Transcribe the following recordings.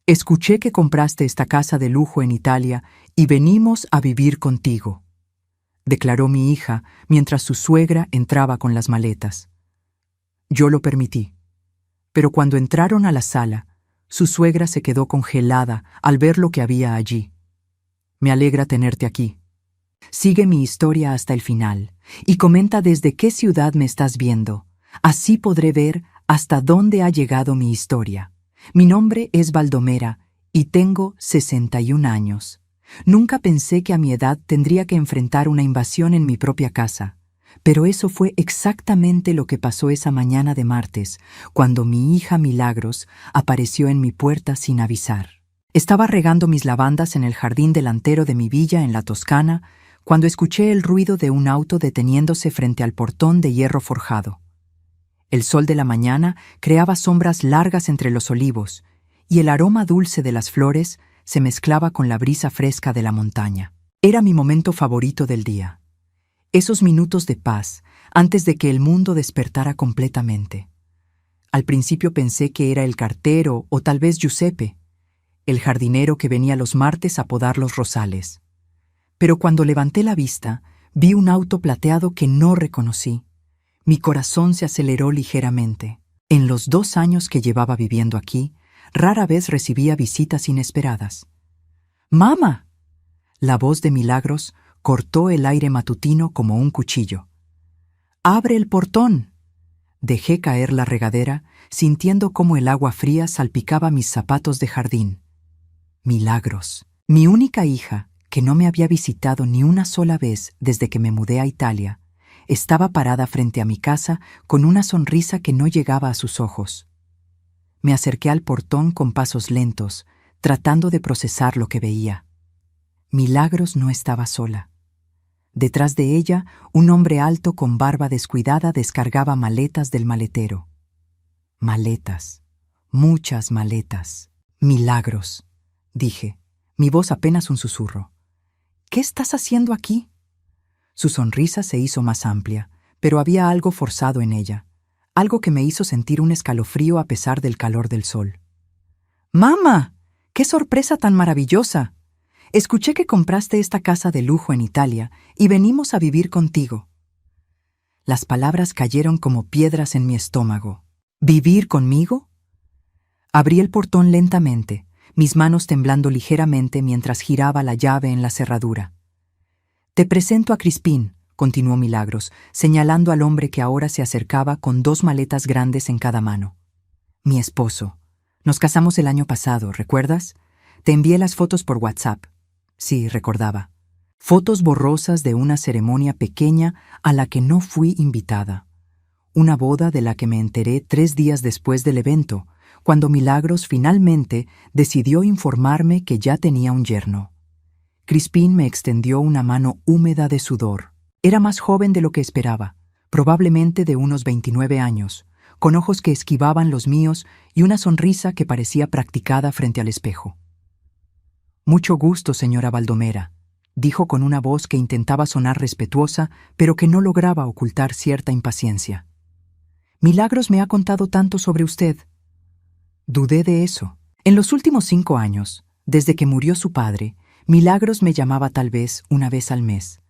Escuché que compraste esta casa de lujo en Italia y venimos a vivir contigo, declaró mi hija mientras su suegra entraba con las maletas. Yo lo permití, pero cuando entraron a la sala, su suegra se quedó congelada al ver lo que había allí. Me alegra tenerte aquí. Sigue mi historia hasta el final y comenta desde qué ciudad me estás viendo. Así podré ver hasta dónde ha llegado mi historia. Mi nombre es Baldomera y tengo 61 años. Nunca pensé que a mi edad tendría que enfrentar una invasión en mi propia casa, pero eso fue exactamente lo que pasó esa mañana de martes, cuando mi hija Milagros apareció en mi puerta sin avisar. Estaba regando mis lavandas en el jardín delantero de mi villa en la Toscana, cuando escuché el ruido de un auto deteniéndose frente al portón de hierro forjado. El sol de la mañana creaba sombras largas entre los olivos, y el aroma dulce de las flores se mezclaba con la brisa fresca de la montaña. Era mi momento favorito del día. Esos minutos de paz, antes de que el mundo despertara completamente. Al principio pensé que era el cartero o tal vez Giuseppe, el jardinero que venía los martes a podar los rosales. Pero cuando levanté la vista, vi un auto plateado que no reconocí. Mi corazón se aceleró ligeramente. En los 2 años que llevaba viviendo aquí, rara vez recibía visitas inesperadas. ¡Mamá! La voz de Milagros cortó el aire matutino como un cuchillo. ¡Abre el portón! Dejé caer la regadera, sintiendo cómo el agua fría salpicaba mis zapatos de jardín. Milagros, mi única hija, que no me había visitado ni una sola vez desde que me mudé a Italia, estaba parada frente a mi casa con una sonrisa que no llegaba a sus ojos. Me acerqué al portón con pasos lentos, tratando de procesar lo que veía. Milagros no estaba sola. Detrás de ella, un hombre alto con barba descuidada descargaba maletas del maletero. Maletas. Muchas maletas. Milagros, dije, mi voz apenas un susurro. ¿Qué estás haciendo aquí? Su sonrisa se hizo más amplia, pero había algo forzado en ella, algo que me hizo sentir un escalofrío a pesar del calor del sol. ¡Mamá! ¡Qué sorpresa tan maravillosa! Escuché que compraste esta casa de lujo en Italia y venimos a vivir contigo. Las palabras cayeron como piedras en mi estómago. ¿Vivir conmigo? Abrí el portón lentamente, mis manos temblando ligeramente mientras giraba la llave en la cerradura. Te presento a Crispín, continuó Milagros, señalando al hombre que ahora se acercaba con 2 maletas grandes en cada mano. Mi esposo. Nos casamos el año pasado, ¿recuerdas? Te envié las fotos por WhatsApp. Sí, recordaba. Fotos borrosas de una ceremonia pequeña a la que no fui invitada. Una boda de la que me enteré 3 días después del evento, cuando Milagros finalmente decidió informarme que ya tenía un yerno. Crispín me extendió una mano húmeda de sudor. Era más joven de lo que esperaba, probablemente de unos 29 años, con ojos que esquivaban los míos y una sonrisa que parecía practicada frente al espejo. Mucho gusto, señora Baldomera, dijo con una voz que intentaba sonar respetuosa, pero que no lograba ocultar cierta impaciencia. Milagros me ha contado tanto sobre usted. Dudé de eso. En los últimos 5 años, desde que murió su padre, Milagros me llamaba tal vez una vez al mes.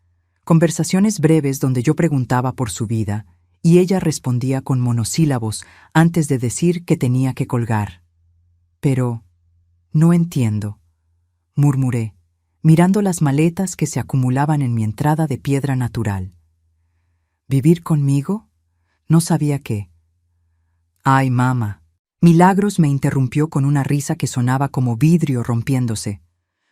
Conversaciones breves donde yo preguntaba por su vida y ella respondía con monosílabos antes de decir que tenía que colgar. Pero no entiendo, murmuré, mirando las maletas que se acumulaban en mi entrada de piedra natural. ¿Vivir conmigo? No sabía qué. ¡Ay, mamá! Milagros me interrumpió con una risa que sonaba como vidrio rompiéndose.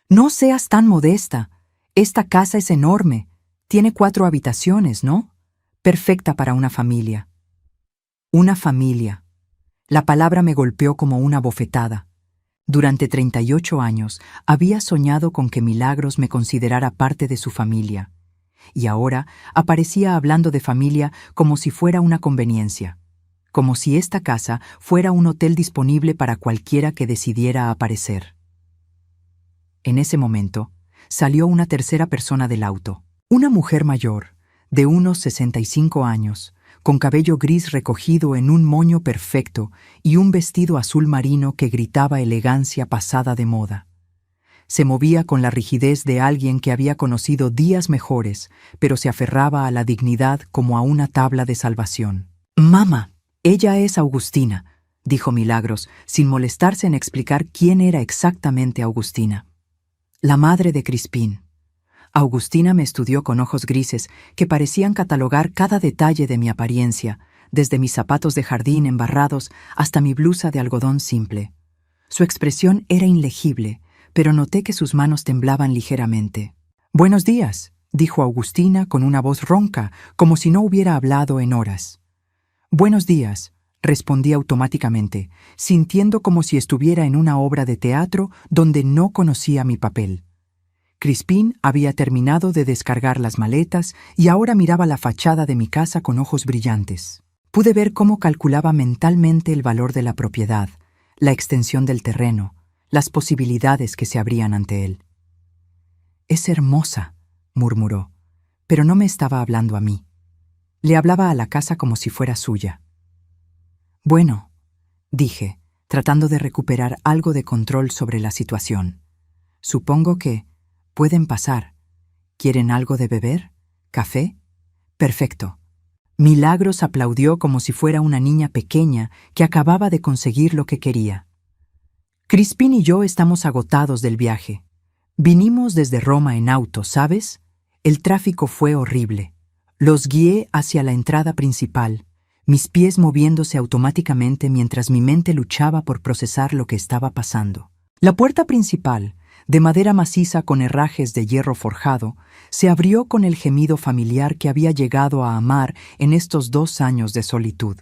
No seas tan modesta. Esta casa es enorme. Tiene 4 habitaciones, ¿no? Perfecta para una familia. Una familia. La palabra me golpeó como una bofetada. Durante 38 años había soñado con que Milagros me considerara parte de su familia. Y ahora aparecía hablando de familia como si fuera una conveniencia. Como si esta casa fuera un hotel disponible para cualquiera que decidiera aparecer. En ese momento, salió una tercera persona del auto. Una mujer mayor, de unos 65 años, con cabello gris recogido en un moño perfecto y un vestido azul marino que gritaba elegancia pasada de moda. Se movía con la rigidez de alguien que había conocido días mejores, pero se aferraba a la dignidad como a una tabla de salvación. «Mamá, ella es Augustina», dijo Milagros, sin molestarse en explicar quién era exactamente Augustina. «La madre de Crispín». Augustina me estudió con ojos grises que parecían catalogar cada detalle de mi apariencia, desde mis zapatos de jardín embarrados hasta mi blusa de algodón simple. Su expresión era inlegible, pero noté que sus manos temblaban ligeramente. «Buenos días», dijo Augustina con una voz ronca, como si no hubiera hablado en horas. «Buenos días», respondí automáticamente, sintiendo como si estuviera en una obra de teatro donde no conocía mi papel. Crispín había terminado de descargar las maletas y ahora miraba la fachada de mi casa con ojos brillantes. Pude ver cómo calculaba mentalmente el valor de la propiedad, la extensión del terreno, las posibilidades que se abrían ante él. «Es hermosa», murmuró, pero no me estaba hablando a mí. Le hablaba a la casa como si fuera suya. «Bueno», dije, tratando de recuperar algo de control sobre la situación. «Supongo que pueden pasar. ¿Quieren algo de beber? ¿Café? Perfecto». Milagros aplaudió como si fuera una niña pequeña que acababa de conseguir lo que quería. «Crispín y yo estamos agotados del viaje. Vinimos desde Roma en auto, ¿sabes? El tráfico fue horrible. Los guié hacia la entrada principal, mis pies moviéndose automáticamente mientras mi mente luchaba por procesar lo que estaba pasando. La puerta principal, de madera maciza con herrajes de hierro forjado, se abrió con el gemido familiar que había llegado a amar en estos 2 años de solitud.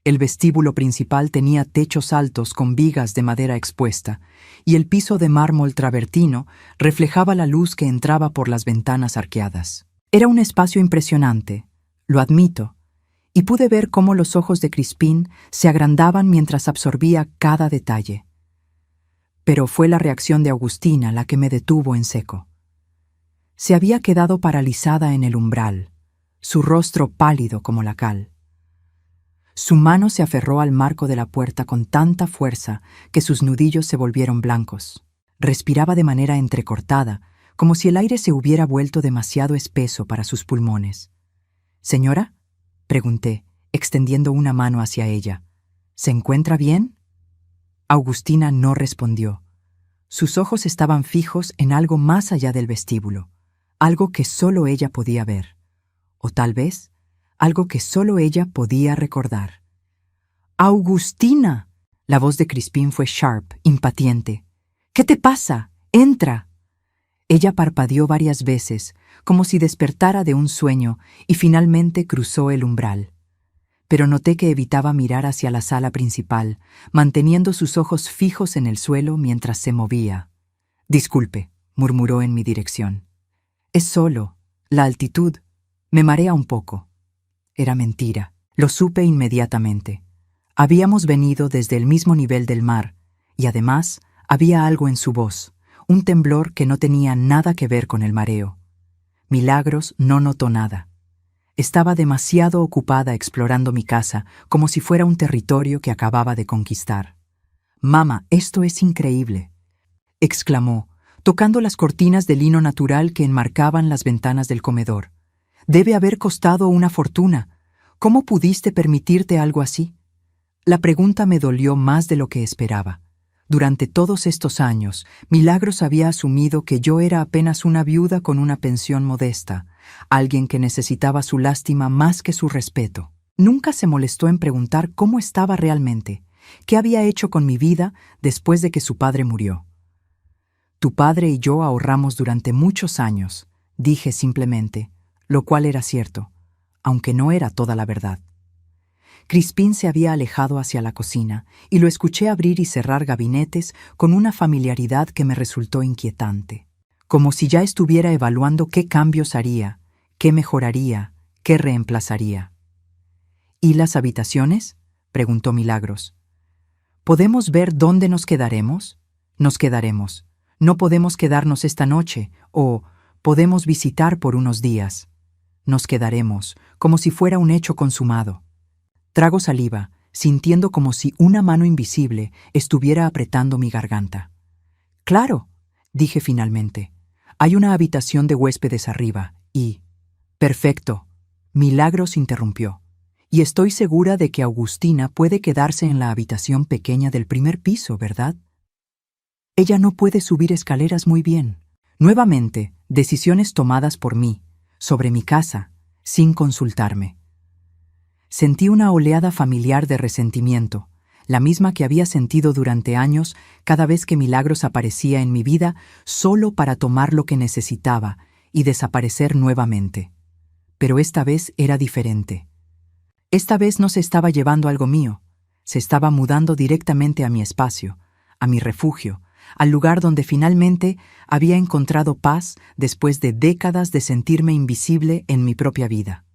El vestíbulo principal tenía techos altos con vigas de madera expuesta, y el piso de mármol travertino reflejaba la luz que entraba por las ventanas arqueadas. Era un espacio impresionante, lo admito, y pude ver cómo los ojos de Crispín se agrandaban mientras absorbía cada detalle. Pero fue la reacción de Augustina la que me detuvo en seco. Se había quedado paralizada en el umbral, su rostro pálido como la cal. Su mano se aferró al marco de la puerta con tanta fuerza que sus nudillos se volvieron blancos. Respiraba de manera entrecortada, como si el aire se hubiera vuelto demasiado espeso para sus pulmones. «¿Señora?», pregunté, extendiendo una mano hacia ella. «¿Se encuentra bien?». Augustina no respondió. Sus ojos estaban fijos en algo más allá del vestíbulo, algo que solo ella podía ver. O tal vez, algo que solo ella podía recordar. «¡Augustina!». La voz de Crispín fue sharp, impatiente. «¿Qué te pasa? ¡Entra!». Ella parpadeó varias veces, como si despertara de un sueño, y finalmente cruzó el umbral. Pero noté que evitaba mirar hacia la sala principal, manteniendo sus ojos fijos en el suelo mientras se movía. «Disculpe», murmuró en mi dirección. «Es solo la altitud. Me marea un poco». Era mentira. Lo supe inmediatamente. Habíamos venido desde el mismo nivel del mar, y además había algo en su voz, un temblor que no tenía nada que ver con el mareo. Milagros no notó nada. Estaba demasiado ocupada explorando mi casa, como si fuera un territorio que acababa de conquistar. «Mamá, esto es increíble», exclamó, tocando las cortinas de lino natural que enmarcaban las ventanas del comedor. «Debe haber costado una fortuna. ¿Cómo pudiste permitirte algo así?». La pregunta me dolió más de lo que esperaba. Durante todos estos años, Milagros había asumido que yo era apenas una viuda con una pensión modesta, alguien que necesitaba su lástima más que su respeto. Nunca se molestó en preguntar cómo estaba realmente, qué había hecho con mi vida después de que su padre murió. «Tu padre y yo ahorramos durante muchos años», dije simplemente, lo cual era cierto, aunque no era toda la verdad. Crispín se había alejado hacia la cocina y lo escuché abrir y cerrar gabinetes con una familiaridad que me resultó inquietante, como si ya estuviera evaluando qué cambios haría, qué mejoraría, qué reemplazaría. «¿Y las habitaciones?», preguntó Milagros. «¿Podemos ver dónde nos quedaremos?». «Nos quedaremos. No podemos quedarnos esta noche, o podemos visitar por unos días». Nos quedaremos, como si fuera un hecho consumado. Trago saliva, sintiendo como si una mano invisible estuviera apretando mi garganta. «Claro», dije finalmente. «Hay una habitación de huéspedes arriba y...» «Perfecto», Milagros interrumpió. «Y estoy segura de que Agustina puede quedarse en la habitación pequeña del primer piso, ¿verdad? Ella no puede subir escaleras muy bien». Nuevamente, decisiones tomadas por mí, sobre mi casa, sin consultarme. Sentí una oleada familiar de resentimiento, la misma que había sentido durante años cada vez que Milagros aparecía en mi vida solo para tomar lo que necesitaba y desaparecer nuevamente. Pero esta vez era diferente. Esta vez no se estaba llevando algo mío, se estaba mudando directamente a mi espacio, a mi refugio, al lugar donde finalmente había encontrado paz después de décadas de sentirme invisible en mi propia vida.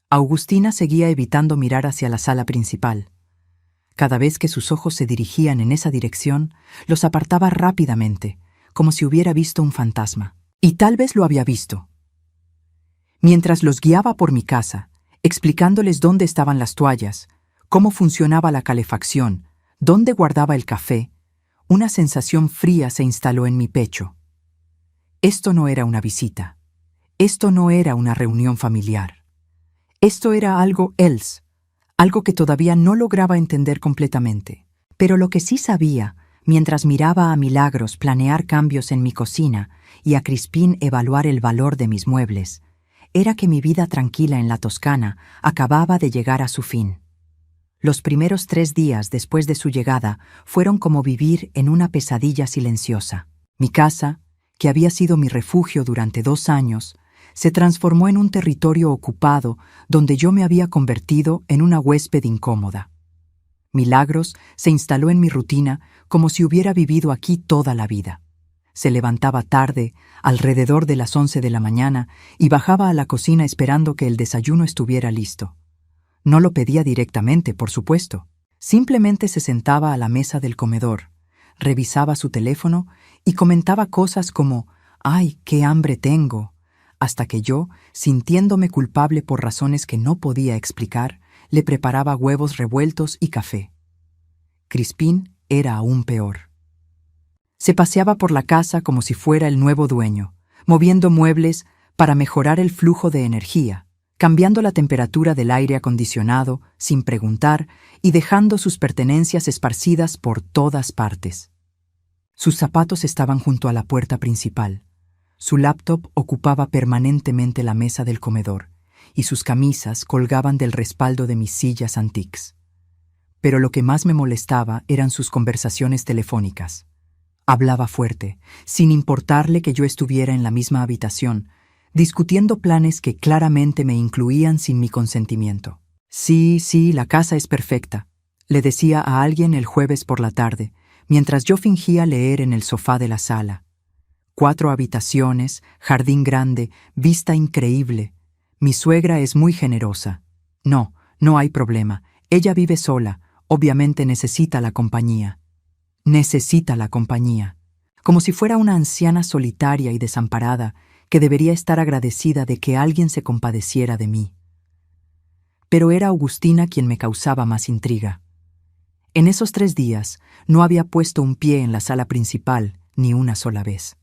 Agustina seguía evitando mirar hacia la sala principal. Cada vez que sus ojos se dirigían en esa dirección, los apartaba rápidamente, como si hubiera visto un fantasma. Y tal vez lo había visto. Mientras los guiaba por mi casa, explicándoles dónde estaban las toallas, cómo funcionaba la calefacción, dónde guardaba el café, una sensación fría se instaló en mi pecho. Esto no era una visita. Esto no era una reunión familiar. Esto era algo else, algo que todavía no lograba entender completamente. Pero lo que sí sabía, mientras miraba a Milagros planear cambios en mi cocina y a Crispín evaluar el valor de mis muebles, era que mi vida tranquila en la Toscana acababa de llegar a su fin. Los primeros 3 días después de su llegada fueron como vivir en una pesadilla silenciosa. Mi casa, que había sido mi refugio durante 2 años, se transformó en un territorio ocupado donde yo me había convertido en una huésped incómoda. Milagros se instaló en mi rutina como si hubiera vivido aquí toda la vida. Se levantaba tarde, alrededor de las 11 de la mañana, y bajaba a la cocina esperando que el desayuno estuviera listo. No lo pedía directamente, por supuesto. Simplemente se sentaba a la mesa del comedor, revisaba su teléfono y comentaba cosas como «¡Ay, qué hambre tengo!», hasta que yo, sintiéndome culpable por razones que no podía explicar, le preparaba huevos revueltos y café. Crispín era aún peor. Se paseaba por la casa como si fuera el nuevo dueño, moviendo muebles para mejorar el flujo de energía, cambiando la temperatura del aire acondicionado sin preguntar y dejando sus pertenencias esparcidas por todas partes. Sus zapatos estaban junto a la puerta principal. Su laptop ocupaba permanentemente la mesa del comedor y sus camisas colgaban del respaldo de mis sillas antiques. Pero lo que más me molestaba eran sus conversaciones telefónicas. Hablaba fuerte, sin importarle que yo estuviera en la misma habitación, discutiendo planes que claramente me incluían sin mi consentimiento. Sí, la casa es perfecta, le decía a alguien el jueves por la tarde, mientras yo fingía leer en el sofá de la sala. 4 habitaciones, jardín grande, vista increíble. Mi suegra es muy generosa. No hay problema. Ella vive sola. Obviamente necesita la compañía. Necesita la compañía. Como si fuera una anciana solitaria y desamparada que debería estar agradecida de que alguien se compadeciera de mí. Pero era Agustina quien me causaba más intriga. En esos 3 días no había puesto un pie en la sala principal ni una sola vez.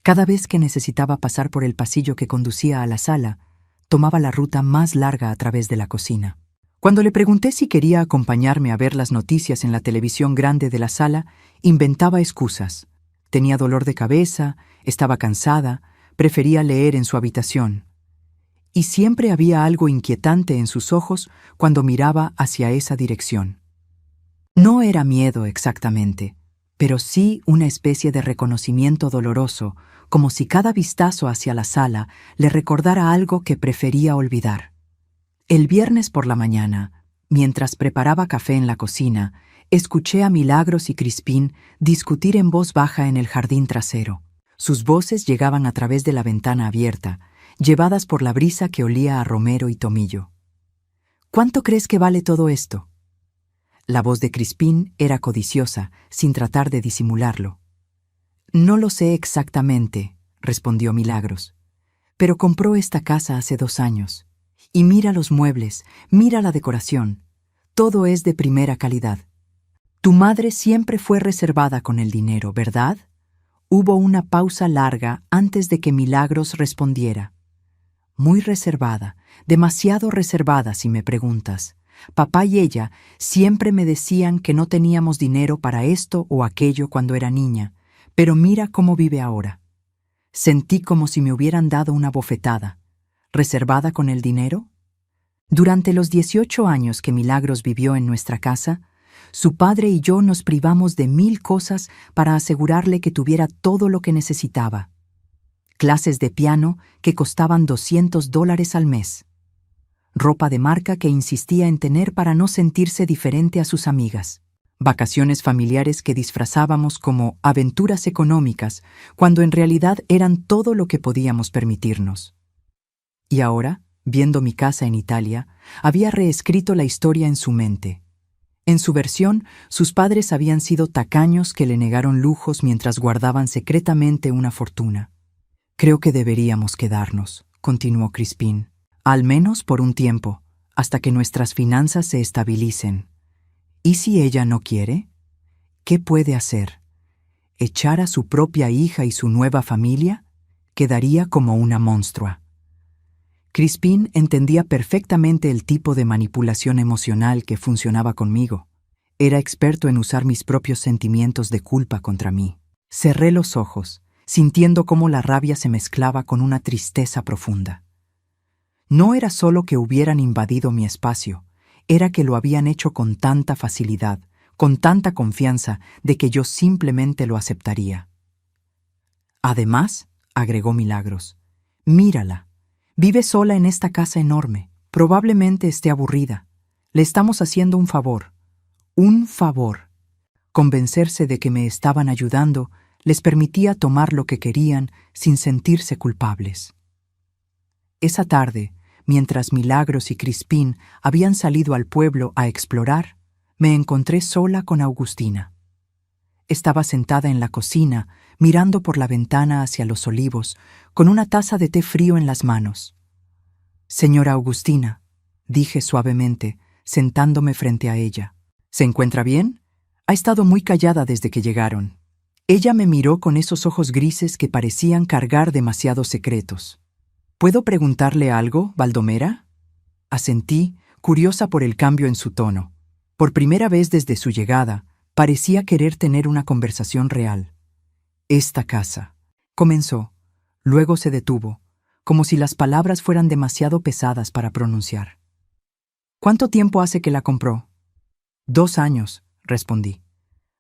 Cada vez que necesitaba pasar por el pasillo que conducía a la sala, tomaba la ruta más larga a través de la cocina. Cuando le pregunté si quería acompañarme a ver las noticias en la televisión grande de la sala, inventaba excusas. Tenía dolor de cabeza, estaba cansada, prefería leer en su habitación. Y siempre había algo inquietante en sus ojos cuando miraba hacia esa dirección. No era miedo exactamente, pero sí una especie de reconocimiento doloroso, como si cada vistazo hacia la sala le recordara algo que prefería olvidar. El viernes por la mañana, mientras preparaba café en la cocina, escuché a Milagros y Crispín discutir en voz baja en el jardín trasero. Sus voces llegaban a través de la ventana abierta, llevadas por la brisa que olía a romero y tomillo. ¿Cuánto crees que vale todo esto? La voz de Crispín era codiciosa, sin tratar de disimularlo. No lo sé exactamente, respondió Milagros, pero compró esta casa hace 2 años. Y mira los muebles, mira la decoración. Todo es de primera calidad. Tu madre siempre fue reservada con el dinero, ¿verdad? Hubo una pausa larga antes de que Milagros respondiera. Muy reservada, demasiado reservada si me preguntas. Papá y ella siempre me decían que no teníamos dinero para esto o aquello cuando era niña, pero mira cómo vive ahora. Sentí como si me hubieran dado una bofetada. ¿Reservada con el dinero? Durante los 18 años que Milagros vivió en nuestra casa, su padre y yo nos privamos de 1000 cosas para asegurarle que tuviera todo lo que necesitaba. Clases de piano que costaban $200 al mes. Ropa de marca que insistía en tener para no sentirse diferente a sus amigas. Vacaciones familiares que disfrazábamos como aventuras económicas, cuando en realidad eran todo lo que podíamos permitirnos. Y ahora, viendo mi casa en Italia, había reescrito la historia en su mente. En su versión, sus padres habían sido tacaños que le negaron lujos mientras guardaban secretamente una fortuna. Creo que deberíamos quedarnos, continuó Crispín, al menos por un tiempo, hasta que nuestras finanzas se estabilicen. ¿Y si ella no quiere? ¿Qué puede hacer? ¿Echar a su propia hija y su nueva familia? Quedaría como una monstrua. Crispín entendía perfectamente el tipo de manipulación emocional que funcionaba conmigo. Era experto en usar mis propios sentimientos de culpa contra mí. Cerré los ojos, sintiendo cómo la rabia se mezclaba con una tristeza profunda. No era solo que hubieran invadido mi espacio, era que lo habían hecho con tanta facilidad, con tanta confianza, de que yo simplemente lo aceptaría. Además, agregó Milagros, mírala. Vive sola en esta casa enorme. Probablemente esté aburrida. Le estamos haciendo un favor. Un favor. Convencerse de que me estaban ayudando les permitía tomar lo que querían sin sentirse culpables. Esa tarde, mientras Milagros y Crispín habían salido al pueblo a explorar, me encontré sola con Augustina. Estaba sentada en la cocina, mirando por la ventana hacia los olivos, con una taza de té frío en las manos. «Señora Augustina», dije suavemente, sentándome frente a ella. «¿Se encuentra bien? Ha estado muy callada desde que llegaron». Ella me miró con esos ojos grises que parecían cargar demasiados secretos. «¿Puedo preguntarle algo, Baldomera?» Asentí, curiosa por el cambio en su tono. Por primera vez desde su llegada, parecía querer tener una conversación real. «Esta casa», comenzó. Luego se detuvo, como si las palabras fueran demasiado pesadas para pronunciar. «¿Cuánto tiempo hace que la compró?» «2 años», respondí.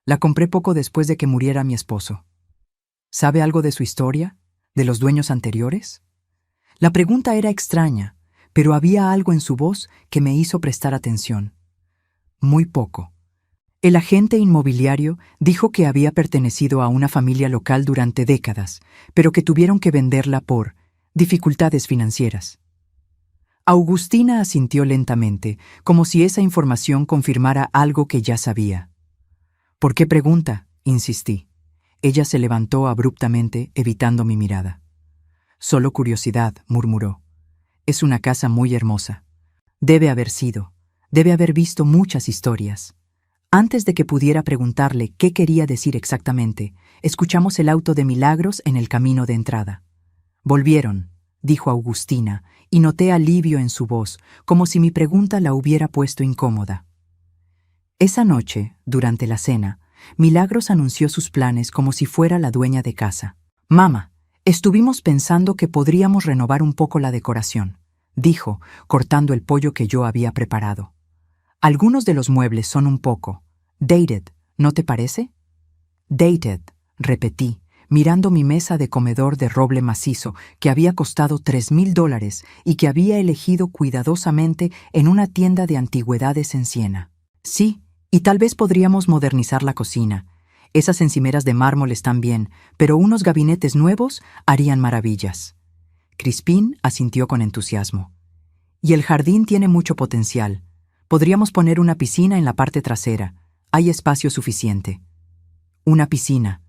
«La compré poco después de que muriera mi esposo». «¿Sabe algo de su historia? ¿De los dueños anteriores?» La pregunta era extraña, pero había algo en su voz que me hizo prestar atención. «Muy poco». El agente inmobiliario dijo que había pertenecido a una familia local durante décadas, pero que tuvieron que venderla por dificultades financieras. Augustina asintió lentamente, como si esa información confirmara algo que ya sabía. «¿Por qué pregunta?», insistí. Ella se levantó abruptamente, evitando mi mirada. «Solo curiosidad», murmuró. «Es una casa muy hermosa. Debe haber sido. Debe haber visto muchas historias». Antes de que pudiera preguntarle qué quería decir exactamente, escuchamos el auto de Milagros en el camino de entrada. «Volvieron», dijo Augustina, y noté alivio en su voz, como si mi pregunta la hubiera puesto incómoda. Esa noche, durante la cena, Milagros anunció sus planes como si fuera la dueña de casa. «Mamá, estuvimos pensando que podríamos renovar un poco la decoración», dijo, cortando el pollo que yo había preparado. «Algunos de los muebles son un poco dated, ¿no te parece?» «Dated», repetí, mirando mi mesa de comedor de roble macizo que había costado $3,000 y que había elegido cuidadosamente en una tienda de antigüedades en Siena. «Sí, y tal vez podríamos modernizar la cocina. Esas encimeras de mármol están bien, pero unos gabinetes nuevos harían maravillas». Crispín asintió con entusiasmo. «Y el jardín tiene mucho potencial. Podríamos poner una piscina en la parte trasera. Hay espacio suficiente». «Una piscina».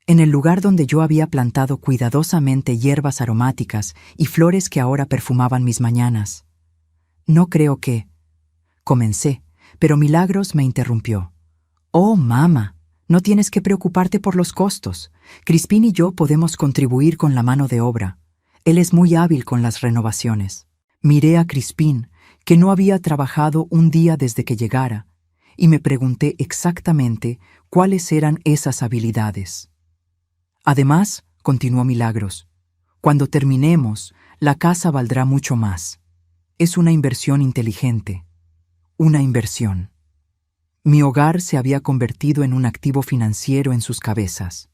En el lugar donde yo había plantado cuidadosamente hierbas aromáticas y flores que ahora perfumaban mis mañanas. No creo que... Comencé, pero Milagros me interrumpió. Oh, mamá, no tienes que preocuparte por los costos. Crispín y yo podemos contribuir con la mano de obra. Él es muy hábil con las renovaciones. Miré a Crispín, que no había trabajado un día desde que llegara, y me pregunté exactamente cuáles eran esas habilidades. Además, continuó Milagros, cuando terminemos, la casa valdrá mucho más. Es una inversión inteligente. Una inversión. Mi hogar se había convertido en un activo financiero en sus cabezas.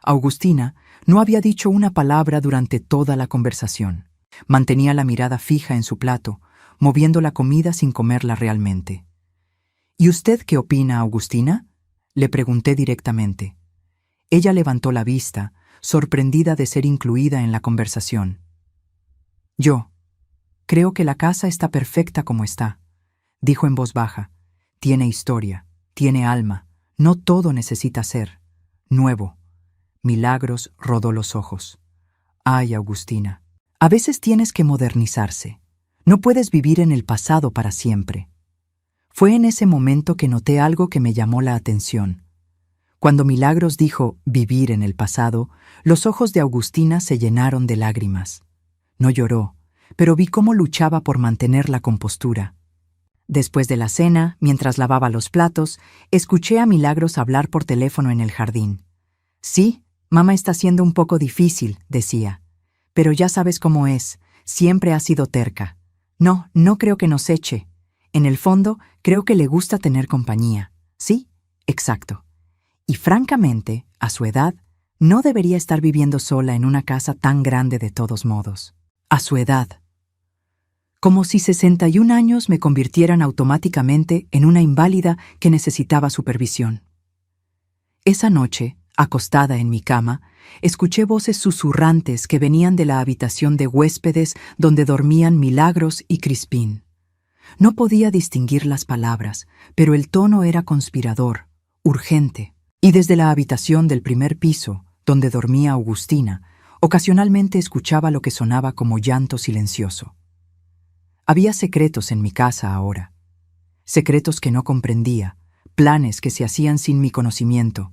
Agustina no había dicho una palabra durante toda la conversación. Mantenía la mirada fija en su plato, moviendo la comida sin comerla realmente. ¿Y usted qué opina, Agustina?, le pregunté directamente. Ella levantó la vista, sorprendida de ser incluida en la conversación. Yo creo que la casa está perfecta como está, dijo en voz baja. Tiene historia, tiene alma, no todo necesita ser nuevo. Milagros rodó los ojos. Ay, Agustina, a veces tienes que modernizarse. No puedes vivir en el pasado para siempre. Fue en ese momento que noté algo que me llamó la atención. Cuando Milagros dijo vivir en el pasado, los ojos de Agustina se llenaron de lágrimas. No lloró, pero vi cómo luchaba por mantener la compostura. Después de la cena, mientras lavaba los platos, escuché a Milagros hablar por teléfono en el jardín. Sí, mamá está siendo un poco difícil, decía. Pero ya sabes cómo es, siempre ha sido terca. No creo que nos eche. En el fondo, creo que le gusta tener compañía. Sí, exacto. Y francamente, a su edad, no debería estar viviendo sola en una casa tan grande de todos modos. A su edad. Como si 61 años me convirtieran automáticamente en una inválida que necesitaba supervisión. Esa noche, acostada en mi cama, escuché voces susurrantes que venían de la habitación de huéspedes donde dormían Milagros y Crispín. No podía distinguir las palabras, pero el tono era conspirador, urgente. Y desde la habitación del primer piso, donde dormía Agustina, ocasionalmente escuchaba lo que sonaba como llanto silencioso. Había secretos en mi casa ahora. Secretos que no comprendía, planes que se hacían sin mi conocimiento,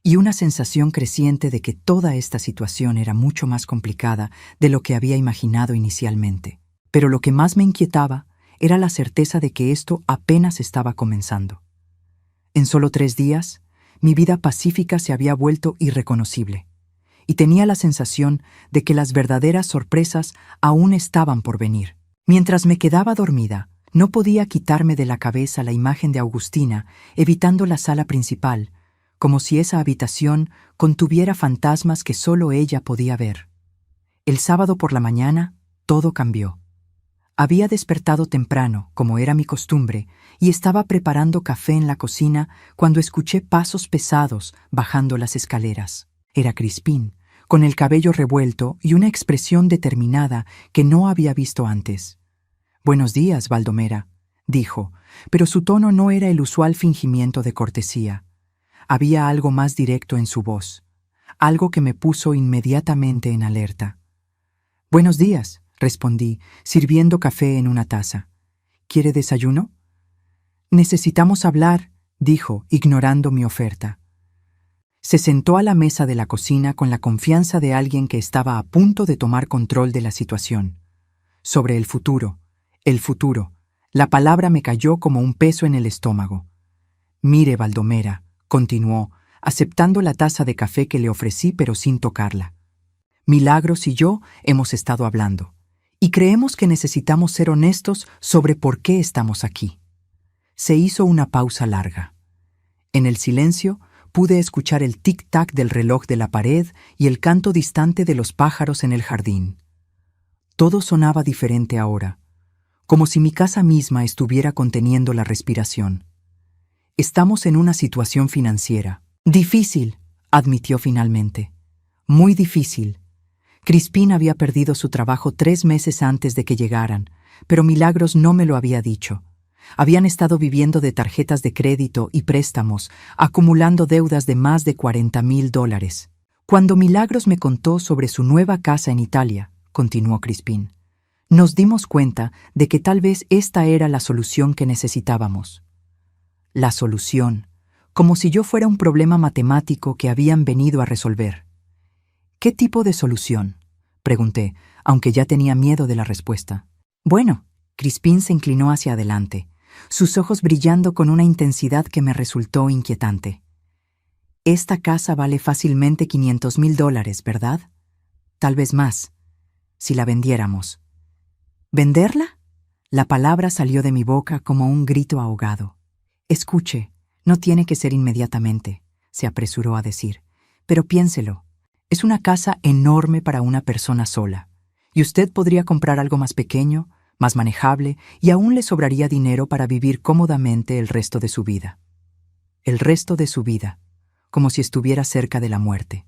y una sensación creciente de que toda esta situación era mucho más complicada de lo que había imaginado inicialmente. Pero lo que más me inquietaba era la certeza de que esto apenas estaba comenzando. En solo 3 días, mi vida pacífica se había vuelto irreconocible, y tenía la sensación de que las verdaderas sorpresas aún estaban por venir. Mientras me quedaba dormida, no podía quitarme de la cabeza la imagen de Agustina evitando la sala principal, como si esa habitación contuviera fantasmas que solo ella podía ver. El sábado por la mañana, todo cambió. Había despertado temprano, como era mi costumbre, y estaba preparando café en la cocina cuando escuché pasos pesados bajando las escaleras. Era Crispín, con el cabello revuelto y una expresión determinada que no había visto antes. «Buenos días, Baldomera», dijo, pero su tono no era el usual fingimiento de cortesía. Había algo más directo en su voz, algo que me puso inmediatamente en alerta. «Buenos días», respondí, sirviendo café en una taza. «¿Quiere desayuno?» «Necesitamos hablar», dijo, ignorando mi oferta. Se sentó a la mesa de la cocina con la confianza de alguien que estaba a punto de tomar control de la situación. Sobre el futuro, la palabra me cayó como un peso en el estómago. «Mire, Baldomera», continuó, aceptando la taza de café que le ofrecí pero sin tocarla. «Milagros y yo hemos estado hablando. Y creemos que necesitamos ser honestos sobre por qué estamos aquí». Se hizo una pausa larga. En el silencio pude escuchar el tic-tac del reloj de la pared y el canto distante de los pájaros en el jardín. Todo sonaba diferente ahora, como si mi casa misma estuviera conteniendo la respiración. «Estamos en una situación financiera. Difícil», admitió finalmente. «Muy difícil». Crispín había perdido su trabajo 3 meses antes de que llegaran, pero Milagros no me lo había dicho. Habían estado viviendo de tarjetas de crédito y préstamos, acumulando deudas de más de $40,000. Cuando Milagros me contó sobre su nueva casa en Italia, continuó Crispín, nos dimos cuenta de que tal vez esta era la solución que necesitábamos. La solución, como si yo fuera un problema matemático que habían venido a resolver. ¿Qué tipo de solución?, pregunté, aunque ya tenía miedo de la respuesta. Bueno, Crispín se inclinó hacia adelante, sus ojos brillando con una intensidad que me resultó inquietante. Esta casa vale fácilmente $500,000, ¿verdad? Tal vez más, si la vendiéramos. ¿Venderla? La palabra salió de mi boca como un grito ahogado. Escuche, no tiene que ser inmediatamente, se apresuró a decir, pero piénselo. Es una casa enorme para una persona sola, y usted podría comprar algo más pequeño, más manejable, y aún le sobraría dinero para vivir cómodamente el resto de su vida. El resto de su vida, como si estuviera cerca de la muerte.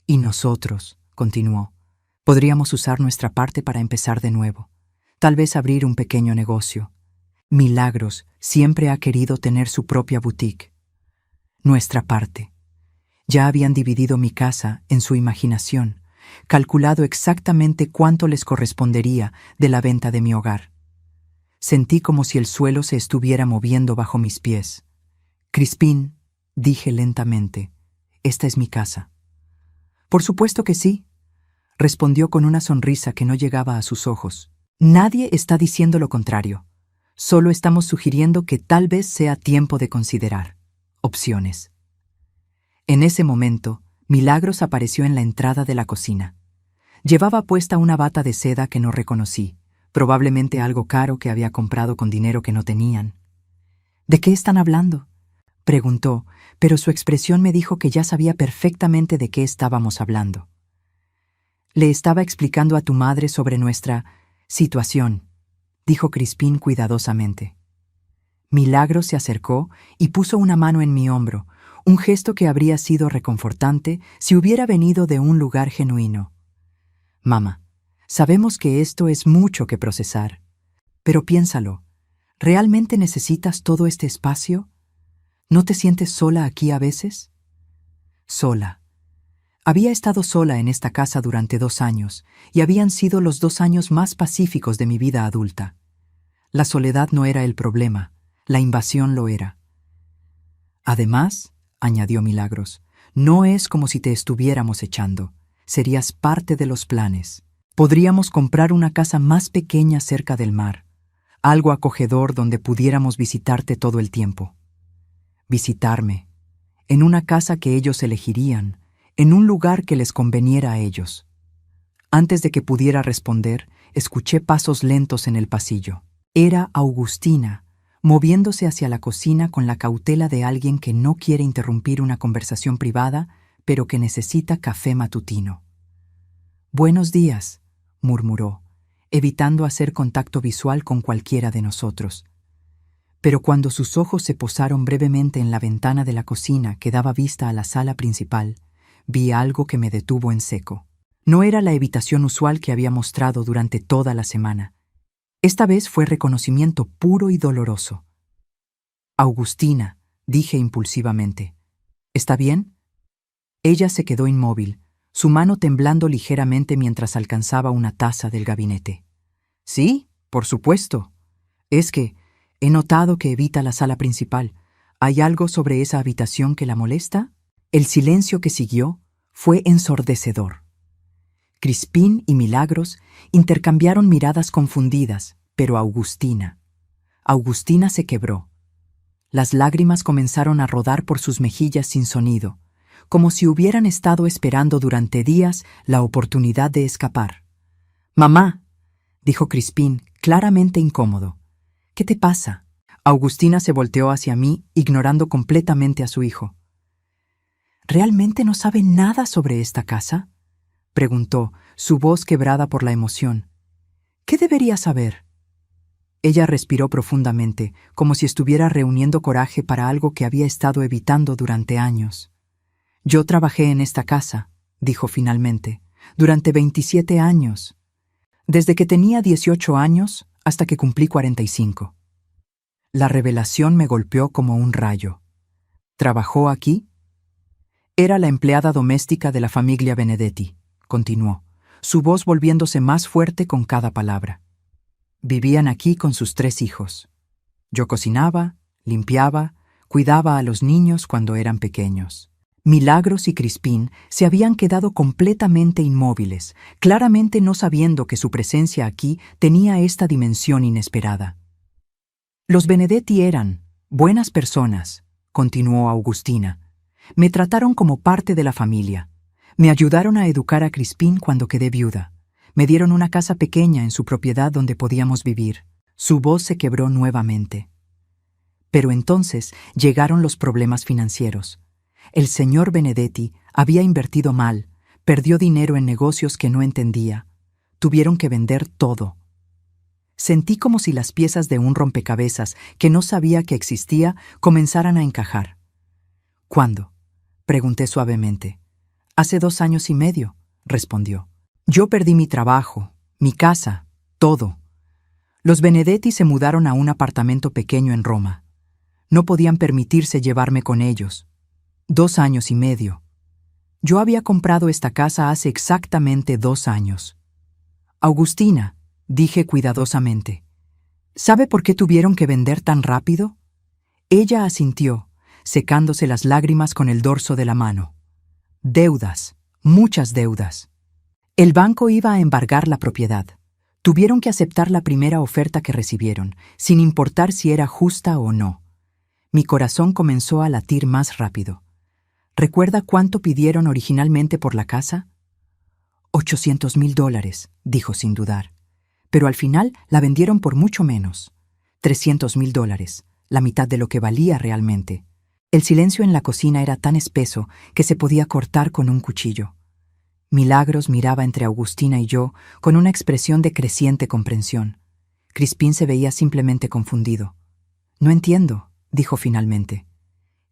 Y nosotros, continuó, podríamos usar nuestra parte para empezar de nuevo, tal vez abrir un pequeño negocio. Milagros siempre ha querido tener su propia boutique. Nuestra parte. Ya habían dividido mi casa en su imaginación, calculado exactamente cuánto les correspondería de la venta de mi hogar. Sentí como si el suelo se estuviera moviendo bajo mis pies. Crispín, dije lentamente, esta es mi casa. Por supuesto que sí, respondió con una sonrisa que no llegaba a sus ojos. Nadie está diciendo lo contrario. Solo estamos sugiriendo que tal vez sea tiempo de considerar opciones. En ese momento, Milagros apareció en la entrada de la cocina. Llevaba puesta una bata de seda que no reconocí, probablemente algo caro que había comprado con dinero que no tenían. ¿De qué están hablando?, preguntó, pero su expresión me dijo que ya sabía perfectamente de qué estábamos hablando. Le estaba explicando a tu madre sobre nuestra situación, dijo Crispín cuidadosamente. Milagros se acercó y puso una mano en mi hombro, un gesto que habría sido reconfortante si hubiera venido de un lugar genuino. Mamá, sabemos que esto es mucho que procesar, pero piénsalo, ¿realmente necesitas todo este espacio? ¿No te sientes sola aquí a veces? Sola. Había estado sola en esta casa durante 2 años, y habían sido los 2 años más pacíficos de mi vida adulta. La soledad no era el problema, la invasión lo era. Además, añadió Milagros, no es como si te estuviéramos echando, serías parte de los planes. Podríamos comprar una casa más pequeña cerca del mar, algo acogedor donde pudiéramos visitarte todo el tiempo. Visitarme, en una casa que ellos elegirían, en un lugar que les conveniera a ellos. Antes de que pudiera responder, escuché pasos lentos en el pasillo. Era Augustina, moviéndose hacia la cocina con la cautela de alguien que no quiere interrumpir una conversación privada, pero que necesita café matutino. «Buenos días», murmuró, evitando hacer contacto visual con cualquiera de nosotros. Pero cuando sus ojos se posaron brevemente en la ventana de la cocina que daba vista a la sala principal, vi algo que me detuvo en seco. No era la evitación usual que había mostrado durante toda la semana. Esta vez fue reconocimiento puro y doloroso. «Augustina», dije impulsivamente. «¿Está bien?» Ella se quedó inmóvil, su mano temblando ligeramente mientras alcanzaba una taza del gabinete. «Sí, por supuesto. Es que he notado que evita la sala principal. ¿Hay algo sobre esa habitación que la molesta?» El silencio que siguió fue ensordecedor. Crispín y Milagros intercambiaron miradas confundidas, pero Augustina se quebró. Las lágrimas comenzaron a rodar por sus mejillas sin sonido, como si hubieran estado esperando durante días la oportunidad de escapar. «Mamá», dijo Crispín, claramente incómodo. «¿Qué te pasa?» Augustina se volteó hacia mí, ignorando completamente a su hijo. «¿Realmente no sabe nada sobre esta casa?», preguntó, su voz quebrada por la emoción. «¿Qué debería saber?». Ella respiró profundamente, como si estuviera reuniendo coraje para algo que había estado evitando durante años. «Yo trabajé en esta casa», dijo finalmente, «durante 27 años. Desde que tenía 18 años hasta que cumplí 45. La revelación me golpeó como un rayo. «¿Trabajó aquí?». Era la empleada doméstica de la familia Benedetti, continuó, su voz volviéndose más fuerte con cada palabra. Vivían aquí con sus 3 hijos. Yo cocinaba, limpiaba, cuidaba a los niños cuando eran pequeños. Milagros y Crispín se habían quedado completamente inmóviles, claramente no sabiendo que su presencia aquí tenía esta dimensión inesperada. Los Benedetti eran buenas personas, continuó Augustina. Me trataron como parte de la familia. Me ayudaron a educar a Crispín cuando quedé viuda. Me dieron una casa pequeña en su propiedad donde podíamos vivir. Su voz se quebró nuevamente. Pero entonces llegaron los problemas financieros. El señor Benedetti había invertido mal, perdió dinero en negocios que no entendía. Tuvieron que vender todo. Sentí como si las piezas de un rompecabezas que no sabía que existía comenzaran a encajar. ¿Cuándo?, pregunté suavemente. Hace 2 años y medio, respondió. Yo perdí mi trabajo, mi casa, todo. Los Benedetti se mudaron a un apartamento pequeño en Roma. No podían permitirse llevarme con ellos. 2 años y medio. Yo había comprado esta casa hace exactamente 2 años. Augustina, dije cuidadosamente, ¿sabe por qué tuvieron que vender tan rápido? Ella asintió, secándose las lágrimas con el dorso de la mano. Deudas, muchas deudas. El banco iba a embargar la propiedad. Tuvieron que aceptar la primera oferta que recibieron, sin importar si era justa o no. Mi corazón comenzó a latir más rápido. ¿Recuerda cuánto pidieron originalmente por la casa? $800,000, dijo sin dudar. Pero al final la vendieron por mucho menos. $300,000, la mitad de lo que valía realmente. El silencio en la cocina era tan espeso que se podía cortar con un cuchillo. Milagros miraba entre Augustina y yo con una expresión de creciente comprensión. Crispín se veía simplemente confundido. No entiendo, dijo finalmente.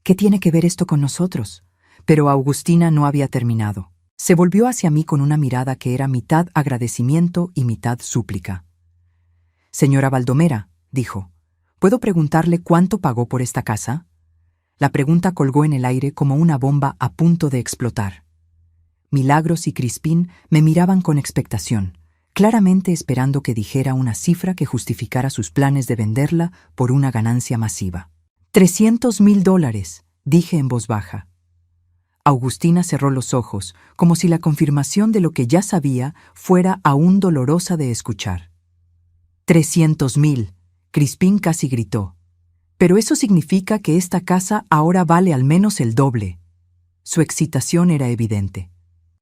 ¿Qué tiene que ver esto con nosotros? Pero Augustina no había terminado. Se volvió hacia mí con una mirada que era mitad agradecimiento y mitad súplica. Señora Baldomera, dijo, ¿puedo preguntarle cuánto pagó por esta casa? La pregunta colgó en el aire como una bomba a punto de explotar. Milagros y Crispín me miraban con expectación, claramente esperando que dijera una cifra que justificara sus planes de venderla por una ganancia masiva. $300,000, dije en voz baja. Augustina cerró los ojos, como si la confirmación de lo que ya sabía fuera aún dolorosa de escuchar. $300,000, Crispín casi gritó. Pero eso significa que esta casa ahora vale al menos el doble. Su excitación era evidente.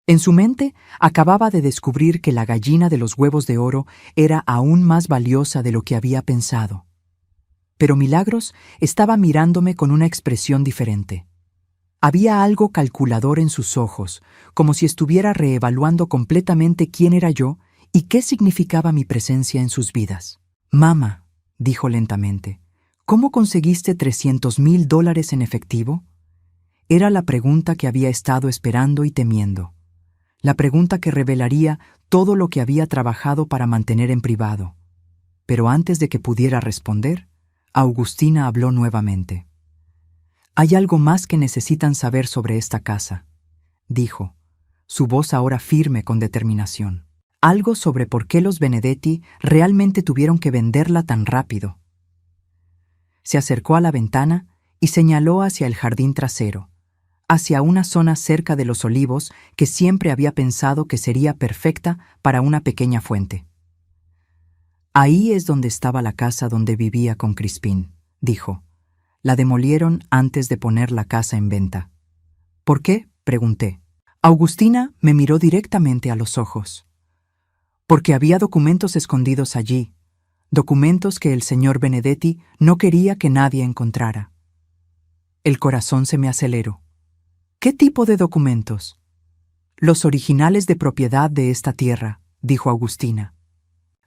En su mente acababa de descubrir que la gallina de los huevos de oro era aún más valiosa de lo que había pensado. Pero Milagros estaba mirándome con una expresión diferente. Había algo calculador en sus ojos, como si estuviera reevaluando completamente quién era yo y qué significaba mi presencia en sus vidas. «Mamá», dijo lentamente, «¿cómo conseguiste $300,000 en efectivo?» Era la pregunta que había estado esperando y temiendo. La pregunta que revelaría todo lo que había trabajado para mantener en privado. Pero antes de que pudiera responder, Augustina habló nuevamente. «Hay algo más que necesitan saber sobre esta casa», dijo, su voz ahora firme con determinación. Algo sobre por qué los Benedetti realmente tuvieron que venderla tan rápido. Se acercó a la ventana y señaló hacia el jardín trasero, hacia una zona cerca de los olivos que siempre había pensado que sería perfecta para una pequeña fuente. «Ahí es donde estaba la casa donde vivía con Crispín», dijo. «La demolieron antes de poner la casa en venta». «¿Por qué?», pregunté. Augustina me miró directamente a los ojos. «Porque había documentos escondidos allí, documentos que el señor Benedetti no quería que nadie encontrara». El corazón se me aceleró. «¿Qué tipo de documentos?» «Los originales de propiedad de esta tierra», dijo Augustina.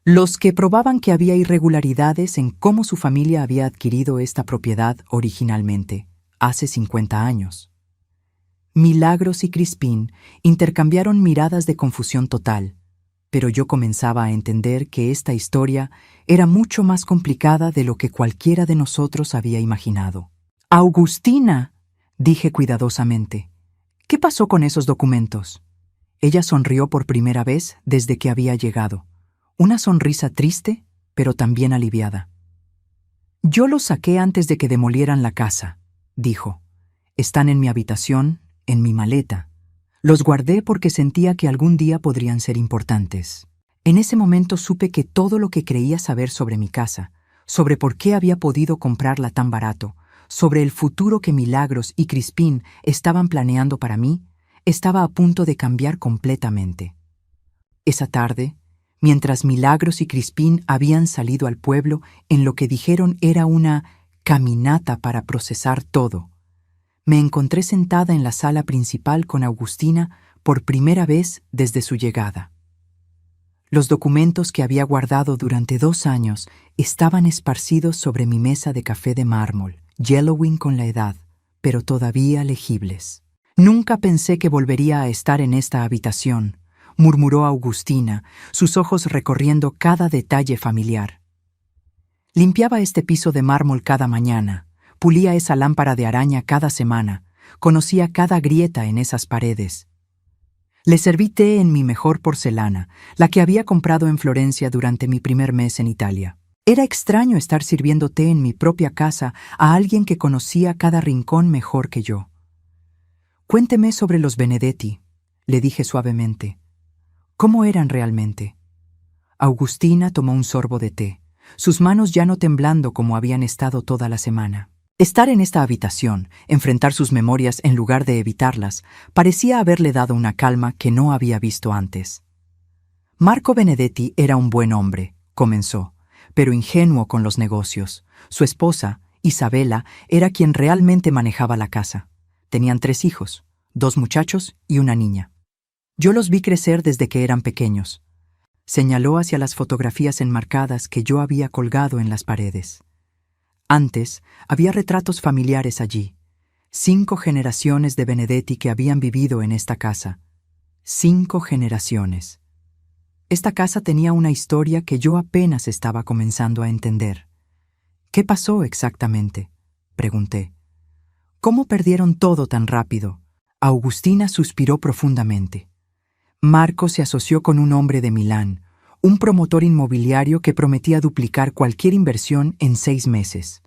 «Los que probaban que había irregularidades en cómo su familia había adquirido esta propiedad originalmente, hace 50 años». Milagros y Crispín intercambiaron miradas de confusión total, pero yo comenzaba a entender que esta historia era mucho más complicada de lo que cualquiera de nosotros había imaginado. «Augustina», dije cuidadosamente, ¿Qué pasó con esos documentos? Ella sonrió por primera vez desde que había llegado. Una sonrisa triste, pero también aliviada. Yo los saqué antes de que demolieran la casa, dijo. Están en mi habitación, en mi maleta. Los guardé porque sentía que algún día podrían ser importantes. En ese momento supe que todo lo que creía saber sobre mi casa, sobre por qué había podido comprarla tan barato, sobre el futuro que Milagros y Crispín estaban planeando para mí, estaba a punto de cambiar completamente. Esa tarde, mientras Milagros y Crispín habían salido al pueblo en lo que dijeron era una caminata para procesar todo, me encontré sentada en la sala principal con Agustina por primera vez desde su llegada. Los documentos que había guardado durante 2 años estaban esparcidos sobre mi mesa de café de mármol, yellowing con la edad, pero todavía legibles. Nunca pensé que volvería a estar en esta habitación, murmuró Agustina, sus ojos recorriendo cada detalle familiar. Limpiaba este piso de mármol cada mañana, pulía esa lámpara de araña cada semana, conocía cada grieta en esas paredes. Le serví té en mi mejor porcelana, la que había comprado en Florencia durante mi primer mes en Italia. Era extraño estar sirviendo té en mi propia casa a alguien que conocía cada rincón mejor que yo. Cuénteme sobre los Benedetti, le dije suavemente. ¿Cómo eran realmente? Agustina tomó un sorbo de té, sus manos ya no temblando como habían estado toda la semana. Estar en esta habitación, enfrentar sus memorias en lugar de evitarlas, parecía haberle dado una calma que no había visto antes. Marco Benedetti era un buen hombre, comenzó, pero ingenuo con los negocios. Su esposa, Isabela, era quien realmente manejaba la casa. Tenían 3 hijos, 2 muchachos y una niña. Yo los vi crecer desde que eran pequeños. Señaló hacia las fotografías enmarcadas que yo había colgado en las paredes. Antes, había retratos familiares allí. 5 generaciones de Benedetti que habían vivido en esta casa. 5 generaciones. Esta casa tenía una historia que yo apenas estaba comenzando a entender. ¿Qué pasó exactamente?, pregunté. ¿Cómo perdieron todo tan rápido? Agustina suspiró profundamente. Marco se asoció con un hombre de Milán, un promotor inmobiliario que prometía duplicar cualquier inversión en 6 meses.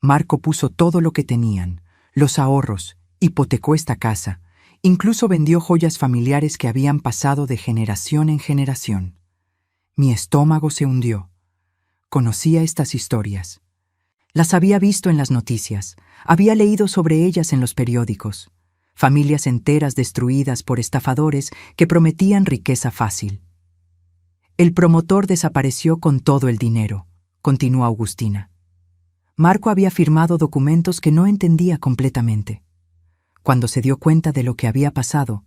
Marco puso todo lo que tenían, los ahorros, hipotecó esta casa, incluso vendió joyas familiares que habían pasado de generación en generación. Mi estómago se hundió. Conocía estas historias. Las había visto en las noticias, había leído sobre ellas en los periódicos. Familias enteras destruidas por estafadores que prometían riqueza fácil. El promotor desapareció con todo el dinero, continuó Agustina. Marco había firmado documentos que no entendía completamente. Cuando se dio cuenta de lo que había pasado,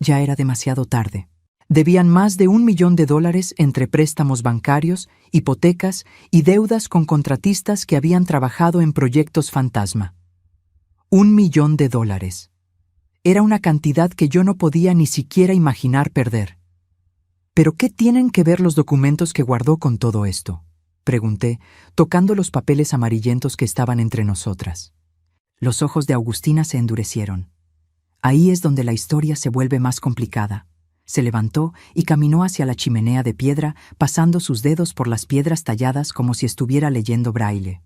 ya era demasiado tarde. Debían más de $1 millón entre préstamos bancarios, hipotecas y deudas con contratistas que habían trabajado en proyectos fantasma. $1 millón. Era una cantidad que yo no podía ni siquiera imaginar perder. ¿Pero qué tienen que ver los documentos que guardó con todo esto?, pregunté, tocando los papeles amarillentos que estaban entre nosotras. Los ojos de Agustina se endurecieron. Ahí es donde la historia se vuelve más complicada. Se levantó y caminó hacia la chimenea de piedra, pasando sus dedos por las piedras talladas como si estuviera leyendo braille.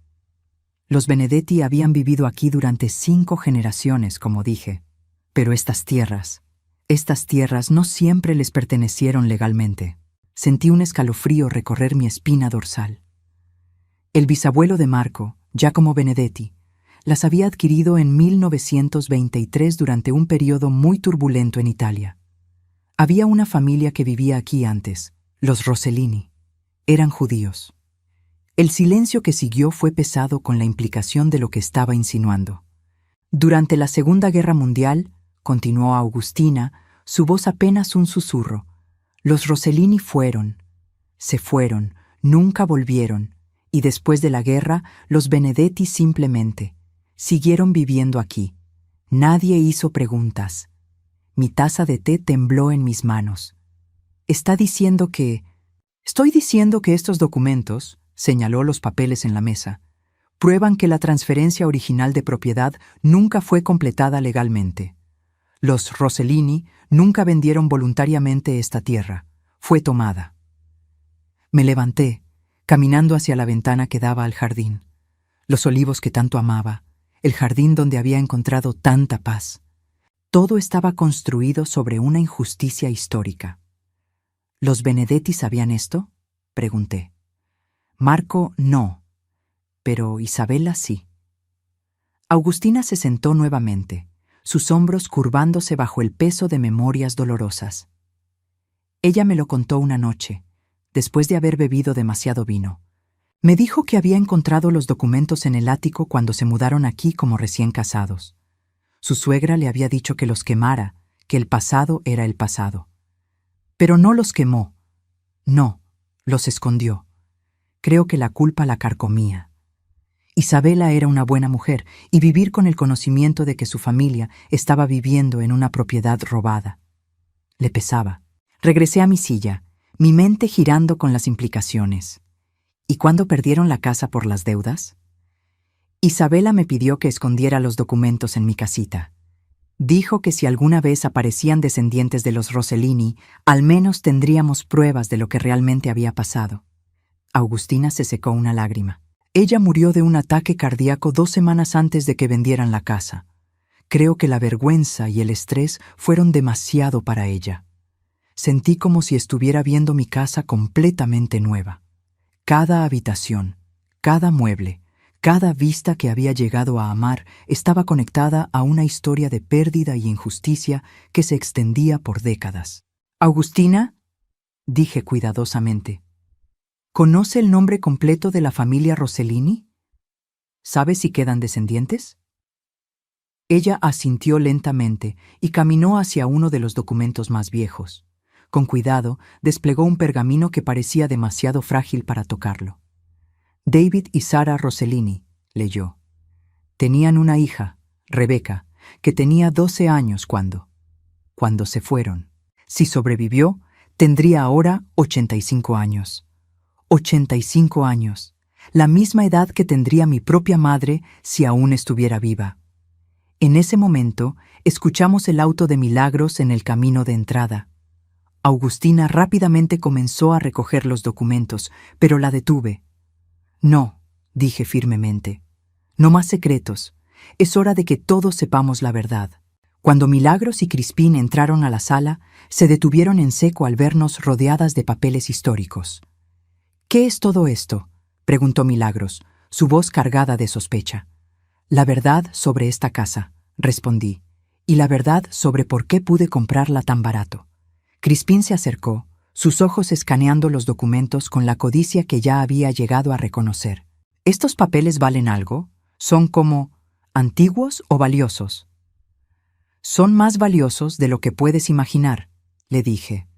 Los Benedetti habían vivido aquí durante 5 generaciones, como dije. Pero estas tierras no siempre les pertenecieron legalmente. Sentí un escalofrío recorrer mi espina dorsal. El bisabuelo de Marco, Giacomo Benedetti, las había adquirido en 1923 durante un periodo muy turbulento en Italia. Había una familia que vivía aquí antes, los Rossellini. Eran judíos. El silencio que siguió fue pesado con la implicación de lo que estaba insinuando. Durante la Segunda Guerra Mundial, continuó Agustina, su voz apenas un susurro. Los Rossellini se fueron, nunca volvieron, y después de la guerra, los Benedetti simplemente siguieron viviendo aquí. Nadie hizo preguntas. Mi taza de té tembló en mis manos. Estoy diciendo que estos documentos, señaló los papeles en la mesa, prueban que la transferencia original de propiedad nunca fue completada legalmente. Los Rossellini nunca vendieron voluntariamente esta tierra. Fue tomada. Me levanté, caminando hacia la ventana que daba al jardín. Los olivos que tanto amaba, el jardín donde había encontrado tanta paz. Todo estaba construido sobre una injusticia histórica. ¿Los Benedetti sabían esto?, pregunté. Marco no, pero Isabella sí. Augustina se sentó nuevamente, sus hombros curvándose bajo el peso de memorias dolorosas. Ella me lo contó una noche, después de haber bebido demasiado vino. Me dijo que había encontrado los documentos en el ático cuando se mudaron aquí como recién casados. Su suegra le había dicho que los quemara, que el pasado era el pasado. Pero no los quemó. No, los escondió. Creo que la culpa la carcomía. Isabella era una buena mujer y vivir con el conocimiento de que su familia estaba viviendo en una propiedad robada. Le pesaba. Regresé a mi silla, mi mente girando con las implicaciones. ¿Y cuándo perdieron la casa por las deudas? Isabella me pidió que escondiera los documentos en mi casita. Dijo que si alguna vez aparecían descendientes de los Rossellini, al menos tendríamos pruebas de lo que realmente había pasado. Augustina se secó una lágrima. Ella murió de un ataque cardíaco 2 semanas antes de que vendieran la casa. Creo que la vergüenza y el estrés fueron demasiado para ella. Sentí como si estuviera viendo mi casa completamente nueva. Cada habitación, cada mueble, cada vista que había llegado a amar estaba conectada a una historia de pérdida y injusticia que se extendía por décadas. «Augustina», dije cuidadosamente, ¿conoce el nombre completo de la familia Rossellini? ¿Sabe si quedan descendientes? Ella asintió lentamente y caminó hacia uno de los documentos más viejos. Con cuidado, desplegó un pergamino que parecía demasiado frágil para tocarlo. David y Sarah Rossellini, leyó. Tenían una hija, Rebecca, que tenía 12 años cuando se fueron. Si sobrevivió, tendría ahora 85 años. 85 años, la misma edad que tendría mi propia madre si aún estuviera viva. En ese momento, escuchamos el auto de Milagros en el camino de entrada. Augustina rápidamente comenzó a recoger los documentos, pero la detuve. No, dije firmemente. No más secretos. Es hora de que todos sepamos la verdad. Cuando Milagros y Crispín entraron a la sala, se detuvieron en seco al vernos rodeadas de papeles históricos. ¿Qué es todo esto?, preguntó Milagros, su voz cargada de sospecha. La verdad sobre esta casa, respondí, y la verdad sobre por qué pude comprarla tan barato. Crispín se acercó, sus ojos escaneando los documentos con la codicia que ya había llegado a reconocer. ¿Estos papeles valen algo? ¿Son como antiguos o valiosos? Son más valiosos de lo que puedes imaginar, le dije,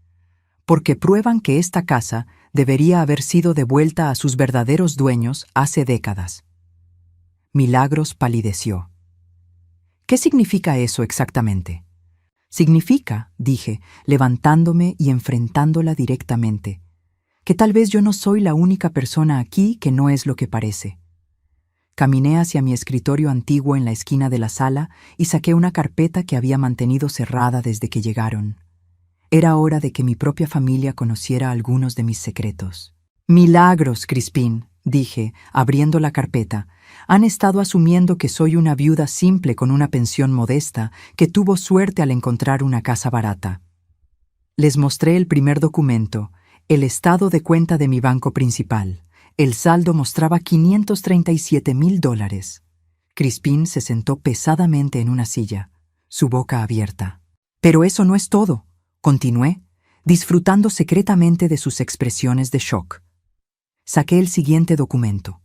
porque prueban que esta casa debería haber sido devuelta a sus verdaderos dueños hace décadas. Milagros palideció. ¿Qué significa eso exactamente? Significa, dije, levantándome y enfrentándola directamente, que tal vez yo no soy la única persona aquí que no es lo que parece. Caminé hacia mi escritorio antiguo en la esquina de la sala y saqué una carpeta que había mantenido cerrada desde que llegaron. Era hora de que mi propia familia conociera algunos de mis secretos. Milagros, Crispín, dije, abriendo la carpeta. Han estado asumiendo que soy una viuda simple con una pensión modesta que tuvo suerte al encontrar una casa barata. Les mostré el primer documento, el estado de cuenta de mi banco principal. El saldo mostraba $537,000. Crispín se sentó pesadamente en una silla, su boca abierta. Pero eso no es todo, continué, disfrutando secretamente de sus expresiones de shock. Saqué el siguiente documento,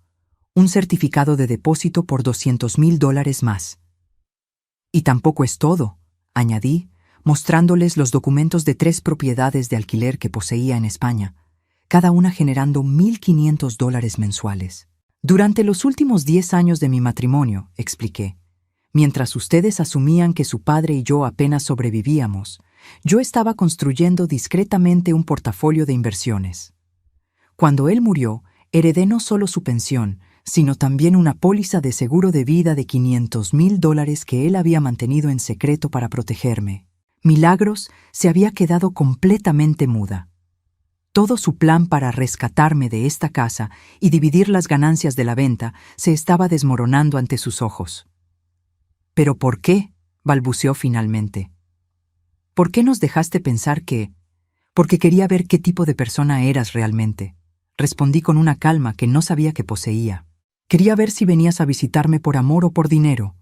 un certificado de depósito por $200,000 más. Y tampoco es todo, añadí, mostrándoles los documentos de 3 propiedades de alquiler que poseía en España, cada una generando $1,500 mensuales. Durante los últimos 10 años de mi matrimonio, expliqué, mientras ustedes asumían que su padre y yo apenas sobrevivíamos, yo estaba construyendo discretamente un portafolio de inversiones. Cuando él murió, heredé no solo su pensión, sino también una póliza de seguro de vida de $500,000 que él había mantenido en secreto para protegerme. Milagros se había quedado completamente muda. Todo su plan para rescatarme de esta casa y dividir las ganancias de la venta se estaba desmoronando ante sus ojos. ¿Pero por qué?, balbuceó finalmente. ¿Por qué nos dejaste pensar que...? Porque quería ver qué tipo de persona eras realmente. Respondí con una calma que no sabía que poseía. Quería ver si venías a visitarme por amor o por dinero.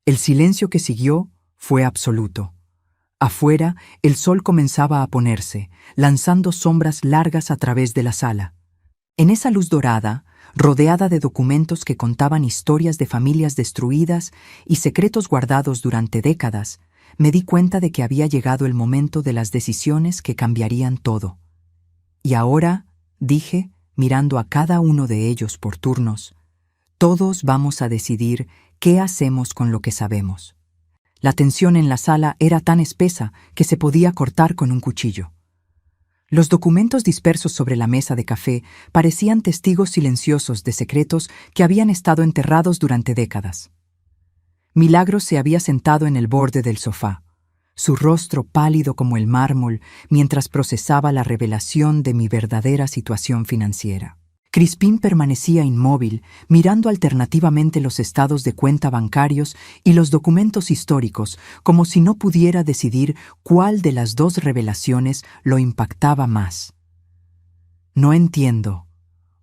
El silencio que siguió fue absoluto. Afuera, el sol comenzaba a ponerse, lanzando sombras largas a través de la sala. En esa luz dorada, rodeada de documentos que contaban historias de familias destruidas y secretos guardados durante décadas, me di cuenta de que había llegado el momento de las decisiones que cambiarían todo. Y ahora, dije, mirando a cada uno de ellos por turnos, todos vamos a decidir qué hacemos con lo que sabemos. La tensión en la sala era tan espesa que se podía cortar con un cuchillo. Los documentos dispersos sobre la mesa de café parecían testigos silenciosos de secretos que habían estado enterrados durante décadas. Milagros se había sentado en el borde del sofá, su rostro pálido como el mármol mientras procesaba la revelación de mi verdadera situación financiera. Crispín permanecía inmóvil, mirando alternativamente los estados de cuenta bancarios y los documentos históricos, como si no pudiera decidir cuál de las dos revelaciones lo impactaba más. «No entiendo»,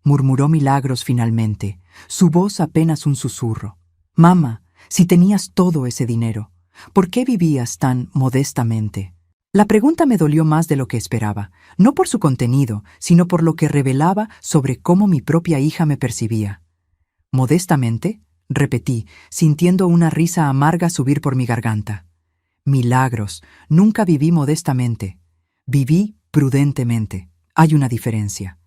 murmuró Milagros finalmente, su voz apenas un susurro. «Mamá, si tenías todo ese dinero, ¿por qué vivías tan modestamente?» La pregunta me dolió más de lo que esperaba, no por su contenido, sino por lo que revelaba sobre cómo mi propia hija me percibía. «¿Modestamente?», repetí, sintiendo una risa amarga subir por mi garganta. «Milagros, nunca viví modestamente. Viví prudentemente. Hay una diferencia».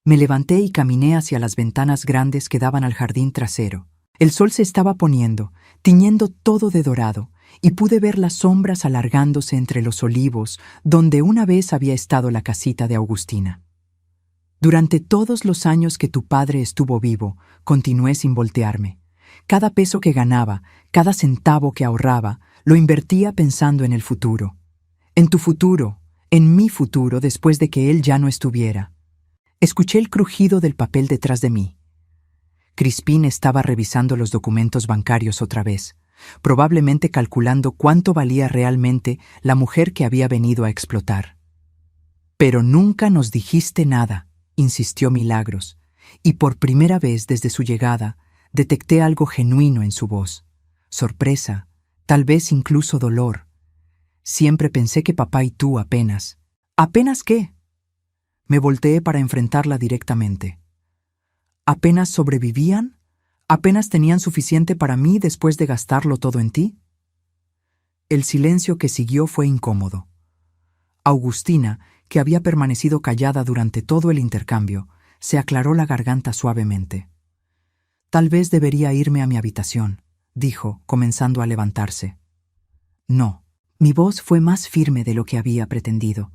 Me levanté y caminé hacia las ventanas grandes que daban al jardín trasero. El sol se estaba poniendo, tiñendo todo de dorado, y pude ver las sombras alargándose entre los olivos donde una vez había estado la casita de Augustina. «Durante todos los años que tu padre estuvo vivo», continué sin voltearme. «Cada peso que ganaba, cada centavo que ahorraba, lo invertía pensando en el futuro. En tu futuro, en mi futuro después de que él ya no estuviera». Escuché el crujido del papel detrás de mí. Crispín estaba revisando los documentos bancarios otra vez, probablemente calculando cuánto valía realmente la mujer que había venido a explotar. «Pero nunca nos dijiste nada», insistió Milagros, y por primera vez desde su llegada detecté algo genuino en su voz. Sorpresa, tal vez incluso dolor. «Siempre pensé que papá y tú apenas». «¿Apenas qué?». Me volteé para enfrentarla directamente. ¿Apenas sobrevivían? ¿Apenas tenían suficiente para mí después de gastarlo todo en ti? El silencio que siguió fue incómodo. Augustina, que había permanecido callada durante todo el intercambio, se aclaró la garganta suavemente. «Tal vez debería irme a mi habitación», dijo, comenzando a levantarse. «No». Mi voz fue más firme de lo que había pretendido.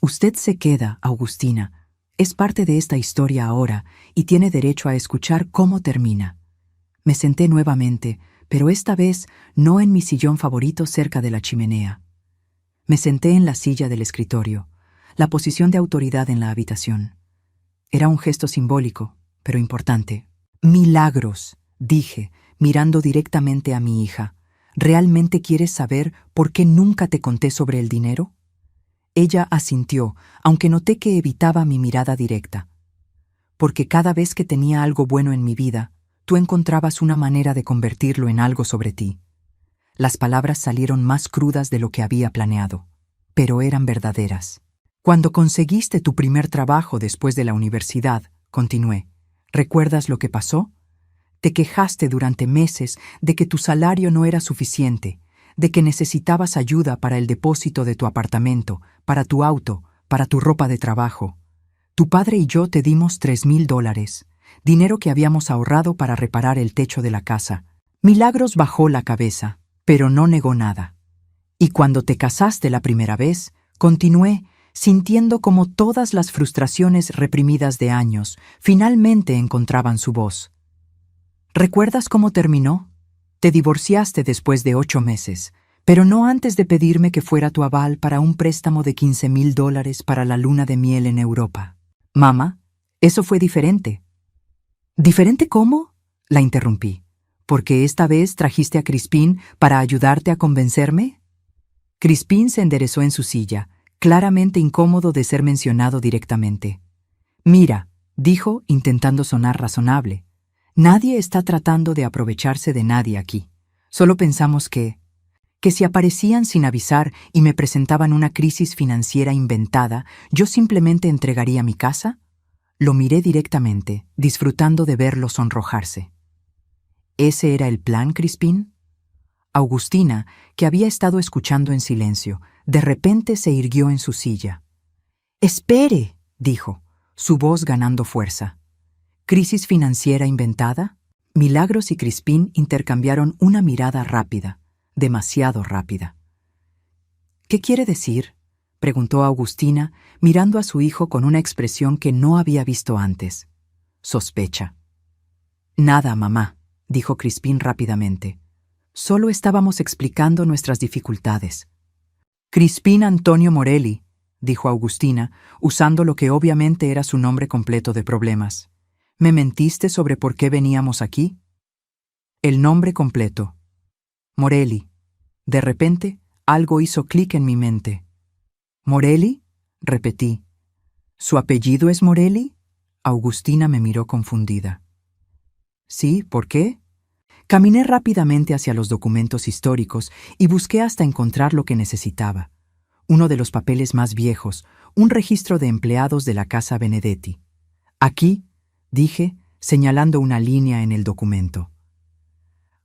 «Usted se queda, Augustina. Es parte de esta historia ahora y tiene derecho a escuchar cómo termina». Me senté nuevamente, pero esta vez no en mi sillón favorito cerca de la chimenea. Me senté en la silla del escritorio, la posición de autoridad en la habitación. Era un gesto simbólico, pero importante. «Milagros», dije, mirando directamente a mi hija. «¿Realmente quieres saber por qué nunca te conté sobre el dinero?» Ella asintió, aunque noté que evitaba mi mirada directa. «Porque cada vez que tenía algo bueno en mi vida, tú encontrabas una manera de convertirlo en algo sobre ti». Las palabras salieron más crudas de lo que había planeado, pero eran verdaderas. «Cuando conseguiste tu primer trabajo después de la universidad», continué, «¿recuerdas lo que pasó? Te quejaste durante meses de que tu salario no era suficiente, de que necesitabas ayuda para el depósito de tu apartamento, para tu auto, para tu ropa de trabajo. Tu padre y yo te dimos $3,000, dinero que habíamos ahorrado para reparar el techo de la casa». Milagros bajó la cabeza, pero no negó nada. «Y cuando te casaste la primera vez», continué, sintiendo como todas las frustraciones reprimidas de años finalmente encontraban su voz. ¿Recuerdas cómo terminó? Te divorciaste después de 8 meses, pero no antes de pedirme que fuera tu aval para un préstamo de $15,000 para la luna de miel en Europa. Mamá, eso fue diferente. ¿Diferente cómo? La interrumpí. ¿Porque esta vez trajiste a Crispín para ayudarte a convencerme? Crispín se enderezó en su silla, claramente incómodo de ser mencionado directamente. Mira, dijo, intentando sonar razonable. Nadie está tratando de aprovecharse de nadie aquí. Solo pensamos que si aparecían sin avisar y me presentaban una crisis financiera inventada, ¿yo simplemente entregaría mi casa? Lo miré directamente, disfrutando de verlo sonrojarse. ¿Ese era el plan, Crispín? Augustina, que había estado escuchando en silencio, de repente se irguió en su silla. «¡Espere!», dijo, su voz ganando fuerza. ¿Crisis financiera inventada? Milagros y Crispín intercambiaron una mirada rápida, demasiado rápida. «¿Qué quiere decir?», preguntó Augustina, mirando a su hijo con una expresión que no había visto antes. Sospecha. «Nada, mamá», dijo Crispín rápidamente. «Solo estábamos explicando nuestras dificultades». «Crispín Antonio Morelli», dijo Augustina, usando lo que obviamente era su nombre completo de problemas. «¿Me mentiste sobre por qué veníamos aquí?» El nombre completo. Morelli. De repente, algo hizo clic en mi mente. «¿Morelli?», repetí. «¿Su apellido es Morelli?». Augustina me miró confundida. «Sí, ¿por qué?». Caminé rápidamente hacia los documentos históricos y busqué hasta encontrar lo que necesitaba. Uno de los papeles más viejos, un registro de empleados de la Casa Benedetti. «Aquí», dije, señalando una línea en el documento.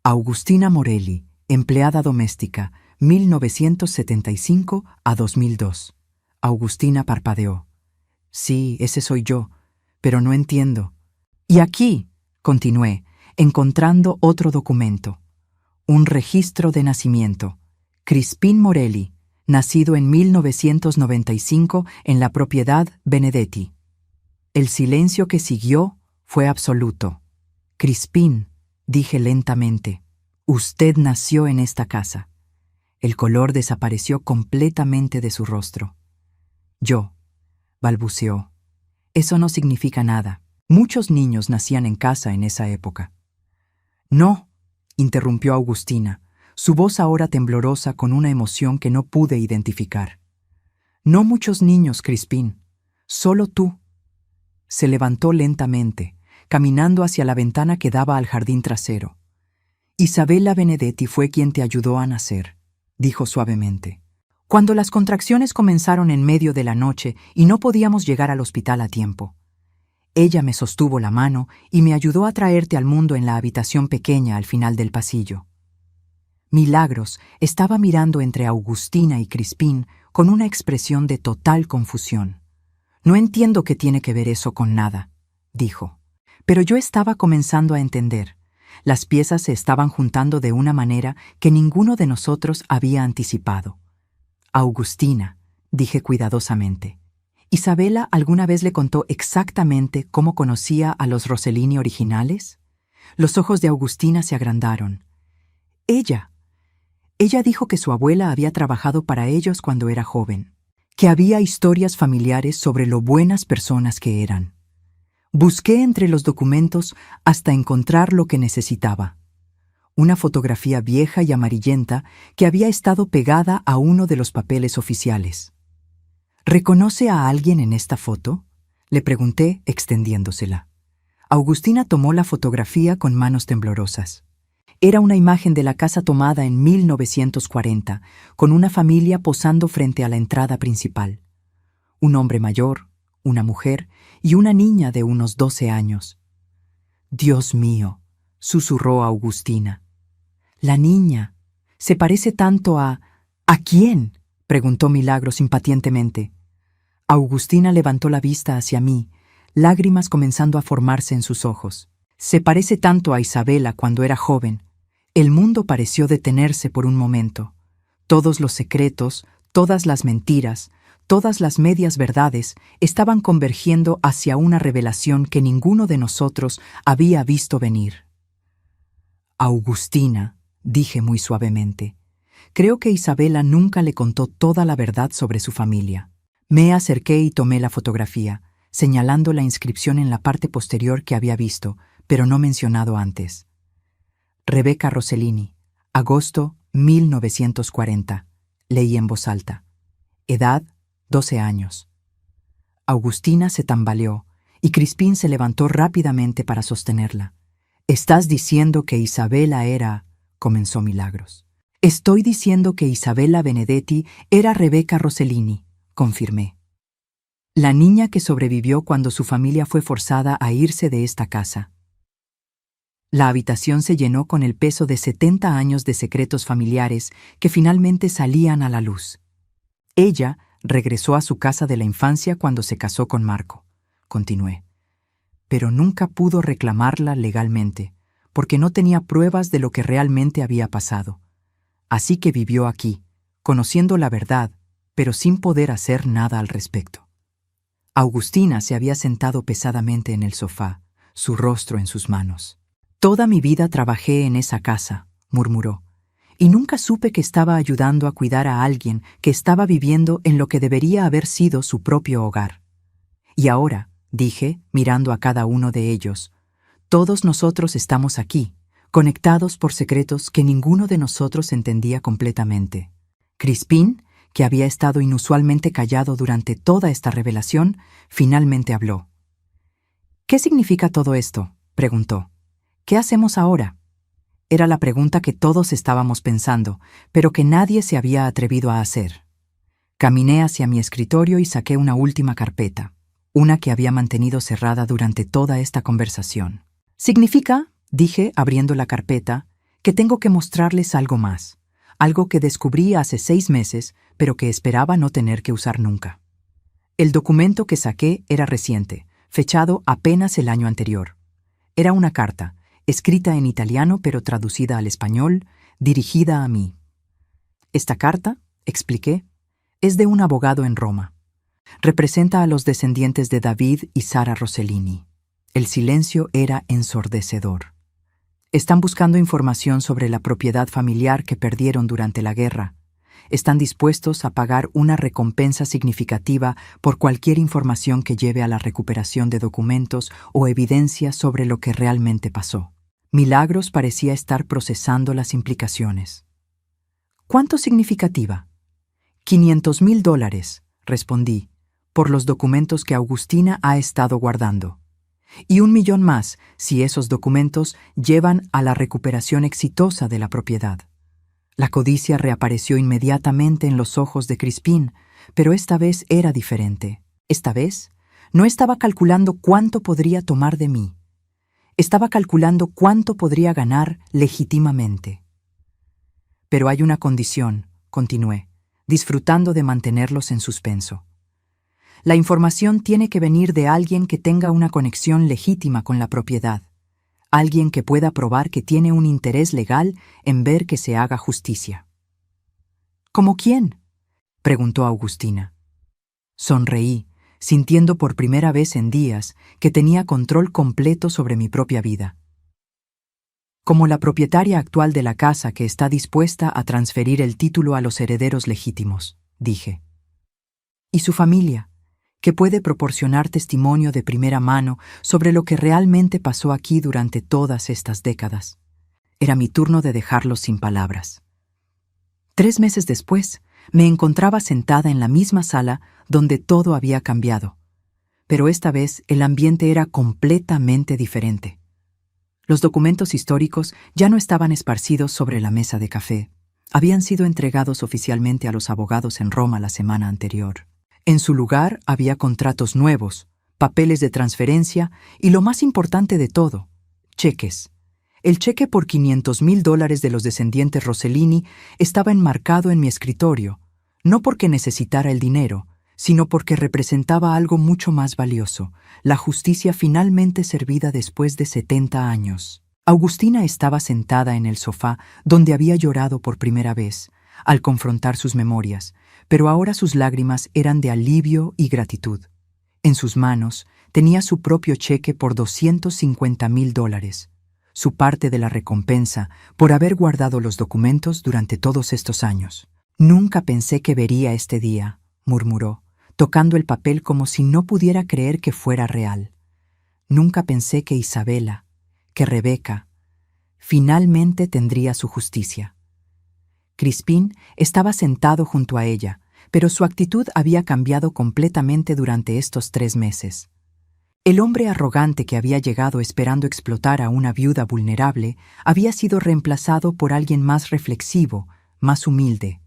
Augustina Morelli, empleada doméstica, 1975 a 2002. Augustina parpadeó. «Sí, ese soy yo, pero no entiendo». «Y aquí», continué, encontrando otro documento. Un registro de nacimiento. Crispín Morelli, nacido en 1995 en la propiedad Benedetti. El silencio que siguió fue absoluto. «Crispín», dije lentamente, «usted nació en esta casa». El color desapareció completamente de su rostro. «Yo», balbuceó. «Eso no significa nada. Muchos niños nacían en casa en esa época». «No», interrumpió Augustina, su voz ahora temblorosa con una emoción que no pude identificar. «No muchos niños, Crispín. Solo tú». Se levantó lentamente, caminando hacia la ventana que daba al jardín trasero. «Isabella Benedetti fue quien te ayudó a nacer», dijo suavemente. «Cuando las contracciones comenzaron en medio de la noche y no podíamos llegar al hospital a tiempo. Ella me sostuvo la mano y me ayudó a traerte al mundo en la habitación pequeña al final del pasillo». Milagros estaba mirando entre Augustina y Crispín con una expresión de total confusión. «No entiendo qué tiene que ver eso con nada», dijo. Pero yo estaba comenzando a entender. Las piezas se estaban juntando de una manera que ninguno de nosotros había anticipado. «Augustina», dije cuidadosamente. ¿Isabella alguna vez le contó exactamente cómo conocía a los Rossellini originales? Los ojos de Augustina se agrandaron. Ella dijo que su abuela había trabajado para ellos cuando era joven, que había historias familiares sobre lo buenas personas que eran. Busqué entre los documentos hasta encontrar lo que necesitaba. Una fotografía vieja y amarillenta que había estado pegada a uno de los papeles oficiales. «¿Reconoce a alguien en esta foto?», le pregunté, extendiéndosela. Augustina tomó la fotografía con manos temblorosas. Era una imagen de la casa tomada en 1940, con una familia posando frente a la entrada principal. Un hombre mayor, una mujer y una niña de unos 12 años. «Dios mío», susurró Augustina. «La niña. Se parece tanto a... ¿A quién?», preguntó Milagros impacientemente. Augustina levantó la vista hacia mí, lágrimas comenzando a formarse en sus ojos. «Se parece tanto a Isabella cuando era joven». El mundo pareció detenerse por un momento. Todos los secretos, todas las mentiras, Todas las medias verdades estaban convergiendo hacia una revelación que ninguno de nosotros había visto venir. Augustina, dije muy suavemente, creo que Isabela nunca le contó toda la verdad sobre su familia. Me acerqué y tomé la fotografía, señalando la inscripción en la parte posterior que había visto, pero no mencionado antes. Rebecca Rossellini, agosto 1940. Leí en voz alta. Edad, 12 años. Augustina se tambaleó y Crispín se levantó rápidamente para sostenerla. «¿Estás diciendo que Isabela era...?» comenzó Milagros. «Estoy diciendo que Isabela Benedetti era Rebecca Rossellini», confirmé. «La niña que sobrevivió cuando su familia fue forzada a irse de esta casa». La habitación se llenó con el peso de 70 años de secretos familiares que finalmente salían a la luz. Ella regresó a su casa de la infancia cuando se casó con Marco, continué. Pero nunca pudo reclamarla legalmente, porque no tenía pruebas de lo que realmente había pasado. Así que vivió aquí, conociendo la verdad, pero sin poder hacer nada al respecto. Augustina se había sentado pesadamente en el sofá, su rostro en sus manos. «Toda mi vida trabajé en esa casa», murmuró, «y nunca supe que estaba ayudando a cuidar a alguien que estaba viviendo en lo que debería haber sido su propio hogar. Y ahora», dije, mirando a cada uno de ellos, «todos nosotros estamos aquí, conectados por secretos que ninguno de nosotros entendía completamente». Crispín, que había estado inusualmente callado durante toda esta revelación, finalmente habló. «¿Qué significa todo esto?», preguntó. «¿Qué hacemos ahora?». Era la pregunta que todos estábamos pensando, pero que nadie se había atrevido a hacer. Caminé hacia mi escritorio y saqué una última carpeta, una que había mantenido cerrada durante toda esta conversación. «Significa», dije, abriendo la carpeta, «que tengo que mostrarles algo más, algo que descubrí hace 6 meses, pero que esperaba no tener que usar nunca». El documento que saqué era reciente, fechado apenas el año anterior. Era una carta, escrita en italiano pero traducida al español, dirigida a mí. «Esta carta», expliqué, «es de un abogado en Roma. Representa a los descendientes de David y Sara Rossellini». El silencio era ensordecedor. «Están buscando información sobre la propiedad familiar que perdieron durante la guerra. Están dispuestos a pagar una recompensa significativa por cualquier información que lleve a la recuperación de documentos o evidencia sobre lo que realmente pasó». Milagros parecía estar procesando las implicaciones. «¿Cuánto significativa?». $500,000, respondí, por los documentos que Augustina ha estado guardando. Y 1 millón más si esos documentos llevan a la recuperación exitosa de la propiedad. La codicia reapareció inmediatamente en los ojos de Crispín, pero esta vez era diferente. Esta vez no estaba calculando cuánto podría tomar de mí. Estaba calculando cuánto podría ganar legítimamente. «Pero hay una condición», continué, disfrutando de mantenerlos en suspenso. «La información tiene que venir de alguien que tenga una conexión legítima con la propiedad, alguien que pueda probar que tiene un interés legal en ver que se haga justicia». «¿Cómo quién?», preguntó Augustina. Sonreí, sintiendo por primera vez en días que tenía control completo sobre mi propia vida. «Como la propietaria actual de la casa que está dispuesta a transferir el título a los herederos legítimos», dije. «Y su familia, que puede proporcionar testimonio de primera mano sobre lo que realmente pasó aquí durante todas estas décadas». Era mi turno de dejarlos sin palabras. 3 meses después, me encontraba sentada en la misma sala donde todo había cambiado, pero esta vez el ambiente era completamente diferente. Los documentos históricos ya no estaban esparcidos sobre la mesa de café. Habían sido entregados oficialmente a los abogados en Roma la semana anterior. En su lugar había contratos nuevos, papeles de transferencia y, lo más importante de todo, cheques. El cheque por $500,000 de los descendientes Rossellini estaba enmarcado en mi escritorio, no porque necesitara el dinero, sino porque representaba algo mucho más valioso, la justicia finalmente servida después de 70 años. Augustina estaba sentada en el sofá donde había llorado por primera vez, al confrontar sus memorias, pero ahora sus lágrimas eran de alivio y gratitud. En sus manos tenía su propio cheque por $250,000, su parte de la recompensa por haber guardado los documentos durante todos estos años. «Nunca pensé que vería este día», murmuró, tocando el papel como si no pudiera creer que fuera real. «Nunca pensé que Isabela, que Rebeca, finalmente tendría su justicia». Crispín estaba sentado junto a ella, pero su actitud había cambiado completamente durante estos 3 meses. El hombre arrogante que había llegado esperando explotar a una viuda vulnerable había sido reemplazado por alguien más reflexivo, más humilde.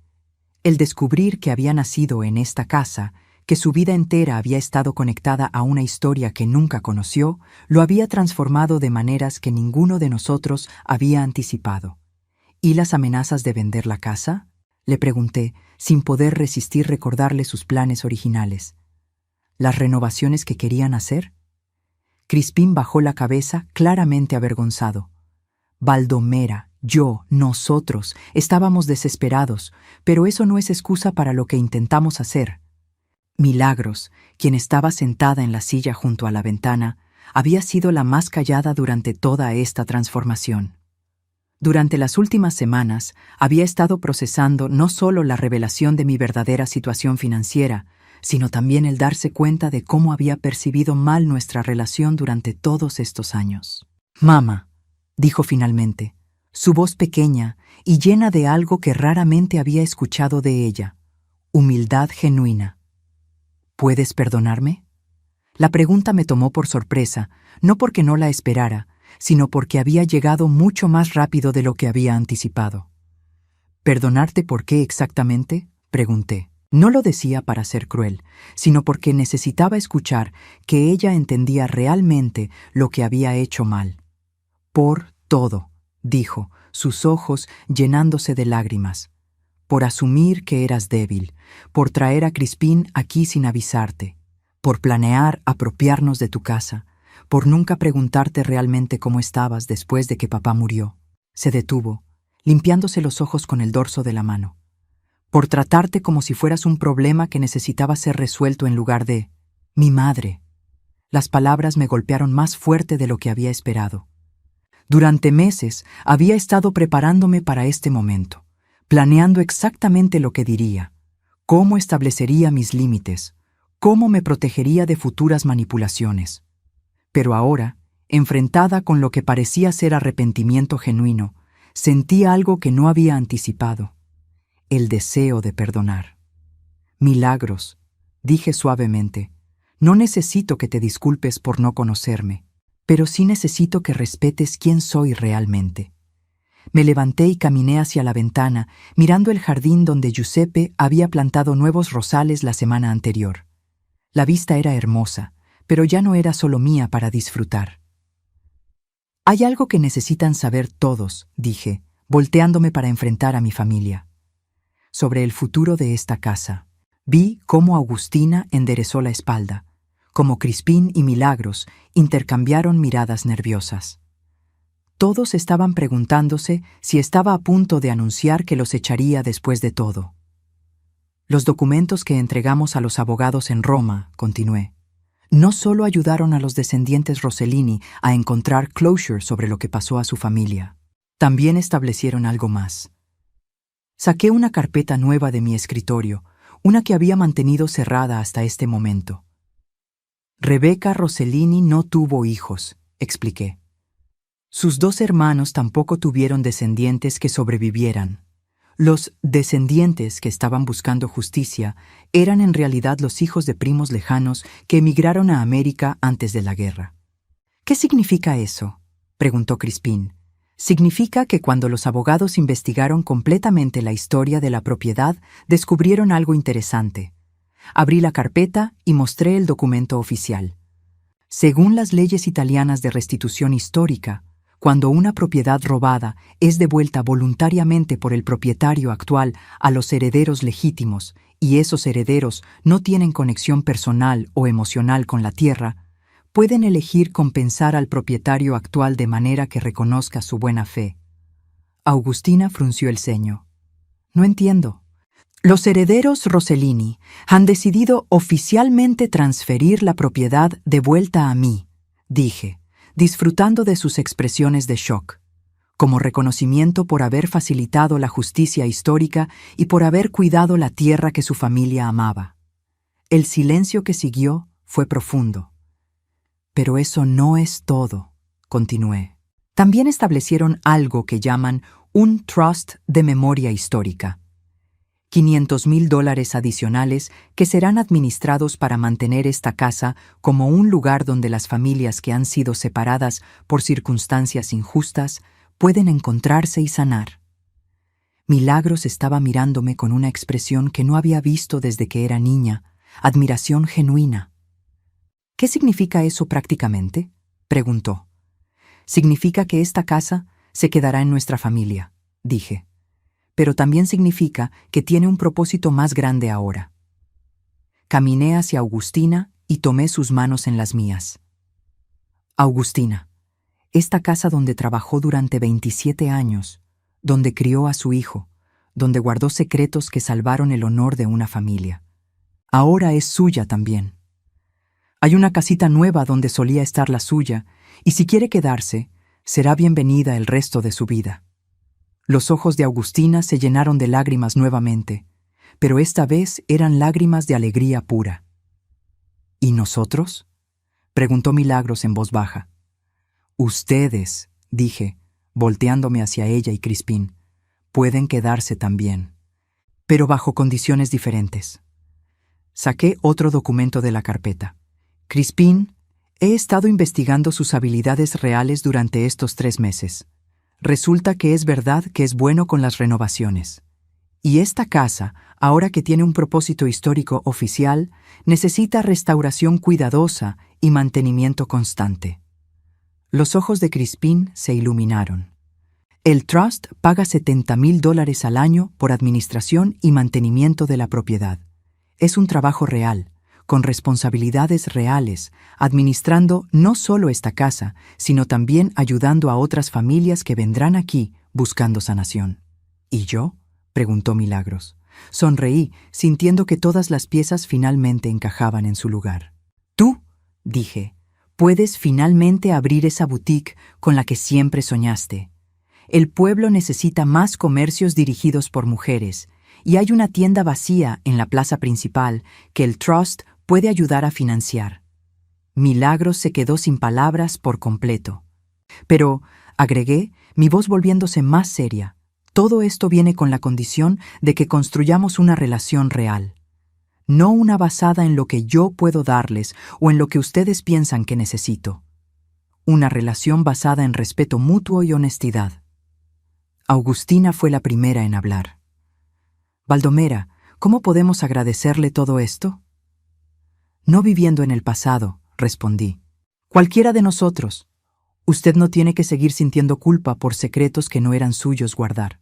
El descubrir que había nacido en esta casa, que su vida entera había estado conectada a una historia que nunca conoció, lo había transformado de maneras que ninguno de nosotros había anticipado. ¿Y las amenazas de vender la casa?, le pregunté, sin poder resistir recordarle sus planes originales. ¿Las renovaciones que querían hacer? Crispín bajó la cabeza, claramente avergonzado. Baldomera, yo, nosotros, estábamos desesperados, pero eso no es excusa para lo que intentamos hacer. Milagros, quien estaba sentada en la silla junto a la ventana, había sido la más callada durante toda esta transformación. Durante las últimas semanas había estado procesando no solo la revelación de mi verdadera situación financiera, sino también el darse cuenta de cómo había percibido mal nuestra relación durante todos estos años. «Mamá», dijo finalmente, su voz pequeña y llena de algo que raramente había escuchado de ella, humildad genuina. «¿Puedes perdonarme?». La pregunta me tomó por sorpresa, no porque no la esperara, sino porque había llegado mucho más rápido de lo que había anticipado. «¿Perdonarte por qué exactamente?», pregunté. No lo decía para ser cruel, sino porque necesitaba escuchar que ella entendía realmente lo que había hecho mal. «Por todo», dijo, sus ojos llenándose de lágrimas. «Por asumir que eras débil, por traer a Crispín aquí sin avisarte, por planear apropiarnos de tu casa, por nunca preguntarte realmente cómo estabas después de que papá murió». Se detuvo, limpiándose los ojos con el dorso de la mano. «Por tratarte como si fueras un problema que necesitaba ser resuelto en lugar de mi madre». Las palabras me golpearon más fuerte de lo que había esperado. Durante meses había estado preparándome para este momento, planeando exactamente lo que diría, cómo establecería mis límites, cómo me protegería de futuras manipulaciones. Pero ahora, enfrentada con lo que parecía ser arrepentimiento genuino, sentía algo que no había anticipado: el deseo de perdonar. «Milagros», dije suavemente, «no necesito que te disculpes por no conocerme, pero sí necesito que respetes quién soy realmente». Me levanté y caminé hacia la ventana, mirando el jardín donde Giuseppe había plantado nuevos rosales la semana anterior. La vista era hermosa, pero ya no era solo mía para disfrutar. «Hay algo que necesitan saber todos», dije, volteándome para enfrentar a mi familia. «Sobre el futuro de esta casa». Vi cómo Agustina enderezó la espalda, cómo Crispín y Milagros intercambiaron miradas nerviosas. Todos estaban preguntándose si estaba a punto de anunciar que los echaría después de todo. «Los documentos que entregamos a los abogados en Roma», continué, «no solo ayudaron a los descendientes Rossellini a encontrar closure sobre lo que pasó a su familia, también establecieron algo más». Saqué una carpeta nueva de mi escritorio, una que había mantenido cerrada hasta este momento. «Rebeca Rossellini no tuvo hijos», expliqué. «Sus 2 hermanos tampoco tuvieron descendientes que sobrevivieran. Los descendientes que estaban buscando justicia eran en realidad los hijos de primos lejanos que emigraron a América antes de la guerra». «¿Qué significa eso?», preguntó Crispín. «Significa que cuando los abogados investigaron completamente la historia de la propiedad, descubrieron algo interesante». Abrí la carpeta y mostré el documento oficial. Según las leyes italianas de restitución histórica, cuando una propiedad robada es devuelta voluntariamente por el propietario actual a los herederos legítimos y esos herederos no tienen conexión personal o emocional con la tierra, pueden elegir compensar al propietario actual de manera que reconozca su buena fe. Agustina frunció el ceño. «No entiendo». Los herederos Rossellini han decidido oficialmente transferir la propiedad de vuelta a mí, dije, disfrutando de sus expresiones de shock, como reconocimiento por haber facilitado la justicia histórica y por haber cuidado la tierra que su familia amaba. El silencio que siguió fue profundo. Pero eso no es todo, continué. También establecieron algo que llaman un trust de memoria histórica. $500,000 adicionales que serán administrados para mantener esta casa como un lugar donde las familias que han sido separadas por circunstancias injustas pueden encontrarse y sanar. Milagros estaba mirándome con una expresión que no había visto desde que era niña, admiración genuina. ¿Qué significa eso prácticamente?, preguntó. Significa que esta casa se quedará en nuestra familia, dije. Pero también significa que tiene un propósito más grande ahora. Caminé hacia Augustina y tomé sus manos en las mías. Augustina, esta casa donde trabajó durante 27 años, donde crió a su hijo, donde guardó secretos que salvaron el honor de una familia, ahora es suya también. Hay una casita nueva donde solía estar la suya, y si quiere quedarse, será bienvenida el resto de su vida. Los ojos de Augustina se llenaron de lágrimas nuevamente, pero esta vez eran lágrimas de alegría pura. ¿Y nosotros?, preguntó Milagros en voz baja. Ustedes, dije, volteándome hacia ella y Crispín, pueden quedarse también, pero bajo condiciones diferentes. Saqué otro documento de la carpeta. Crispín, he estado investigando sus habilidades reales durante estos 3 meses. Resulta que es verdad que es bueno con las renovaciones. Y esta casa, ahora que tiene un propósito histórico oficial, necesita restauración cuidadosa y mantenimiento constante. Los ojos de Crispín se iluminaron. El Trust paga $70,000 al año por administración y mantenimiento de la propiedad. Es un trabajo real, con responsabilidades reales, administrando no solo esta casa, sino también ayudando a otras familias que vendrán aquí buscando sanación. ¿Y yo?, preguntó Milagros. Sonreí, sintiendo que todas las piezas finalmente encajaban en su lugar. Tú, dije, puedes finalmente abrir esa boutique con la que siempre soñaste. El pueblo necesita más comercios dirigidos por mujeres, y hay una tienda vacía en la plaza principal que el Trust puede ayudar a financiar. Milagros se quedó sin palabras por completo. Pero, agregué, mi voz volviéndose más seria, todo esto viene con la condición de que construyamos una relación real. No una basada en lo que yo puedo darles o en lo que ustedes piensan que necesito. Una relación basada en respeto mutuo y honestidad. Augustina fue la primera en hablar. Baldomera, ¿cómo podemos agradecerle todo esto? No viviendo en el pasado, respondí. Cualquiera de nosotros. Usted no tiene que seguir sintiendo culpa por secretos que no eran suyos guardar.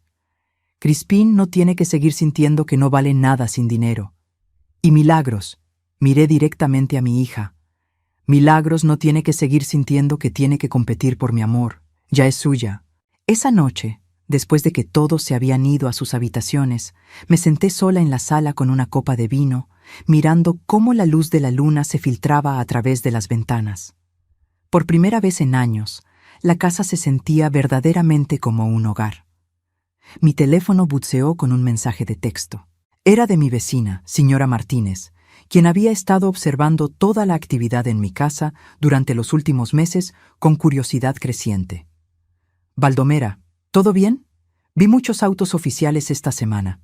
Crispín no tiene que seguir sintiendo que no vale nada sin dinero. Y Milagros, miré directamente a mi hija. Milagros no tiene que seguir sintiendo que tiene que competir por mi amor. Ya es suya. Esa noche, después de que todos se habían ido a sus habitaciones, me senté sola en la sala con una copa de vino, mirando cómo la luz de la luna se filtraba a través de las ventanas. Por primera vez en años, la casa se sentía verdaderamente como un hogar. Mi teléfono buceó con un mensaje de texto. Era de mi vecina, señora Martínez, quien había estado observando toda la actividad en mi casa durante los últimos meses con curiosidad creciente. Baldomera, ¿todo bien? Vi muchos autos oficiales esta semana.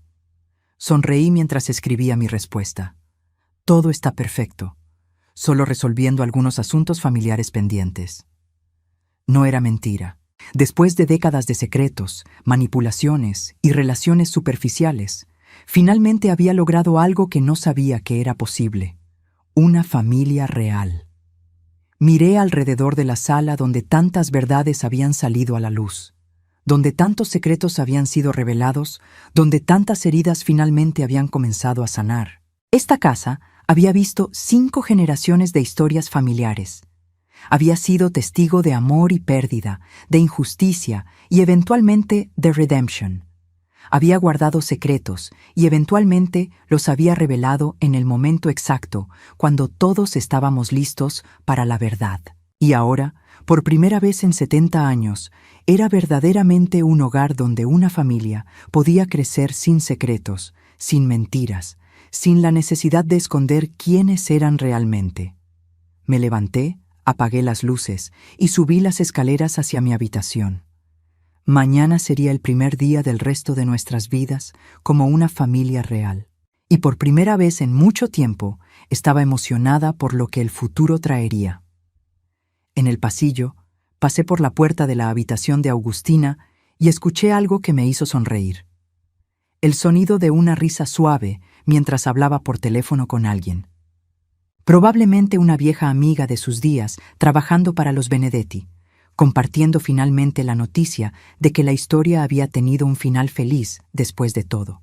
Sonreí mientras escribía mi respuesta. Todo está perfecto, solo resolviendo algunos asuntos familiares pendientes. No era mentira. Después de décadas de secretos, manipulaciones y relaciones superficiales, finalmente había logrado algo que no sabía que era posible: una familia real. Miré alrededor de la sala donde tantas verdades habían salido a la luz, donde tantos secretos habían sido revelados, donde tantas heridas finalmente habían comenzado a sanar. Esta casa había visto 5 generaciones de historias familiares. Había sido testigo de amor y pérdida, de injusticia y eventualmente de redemption. Había guardado secretos y eventualmente los había revelado en el momento exacto, cuando todos estábamos listos para la verdad. Y ahora, por primera vez en 70 años, era verdaderamente un hogar donde una familia podía crecer sin secretos, sin mentiras, sin la necesidad de esconder quiénes eran realmente. Me levanté, apagué las luces y subí las escaleras hacia mi habitación. Mañana sería el primer día del resto de nuestras vidas como una familia real. Y por primera vez en mucho tiempo estaba emocionada por lo que el futuro traería. En el pasillo, pasé por la puerta de la habitación de Agustina y escuché algo que me hizo sonreír. El sonido de una risa suave mientras hablaba por teléfono con alguien. Probablemente una vieja amiga de sus días trabajando para los Benedetti, compartiendo finalmente la noticia de que la historia había tenido un final feliz después de todo.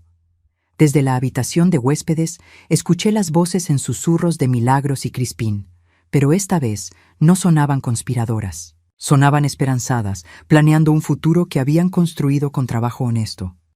Desde la habitación de huéspedes escuché las voces en susurros de Milagros y Crispín, pero esta vez no sonaban conspiradoras. Sonaban esperanzadas, planeando un futuro que habían construido con trabajo honesto.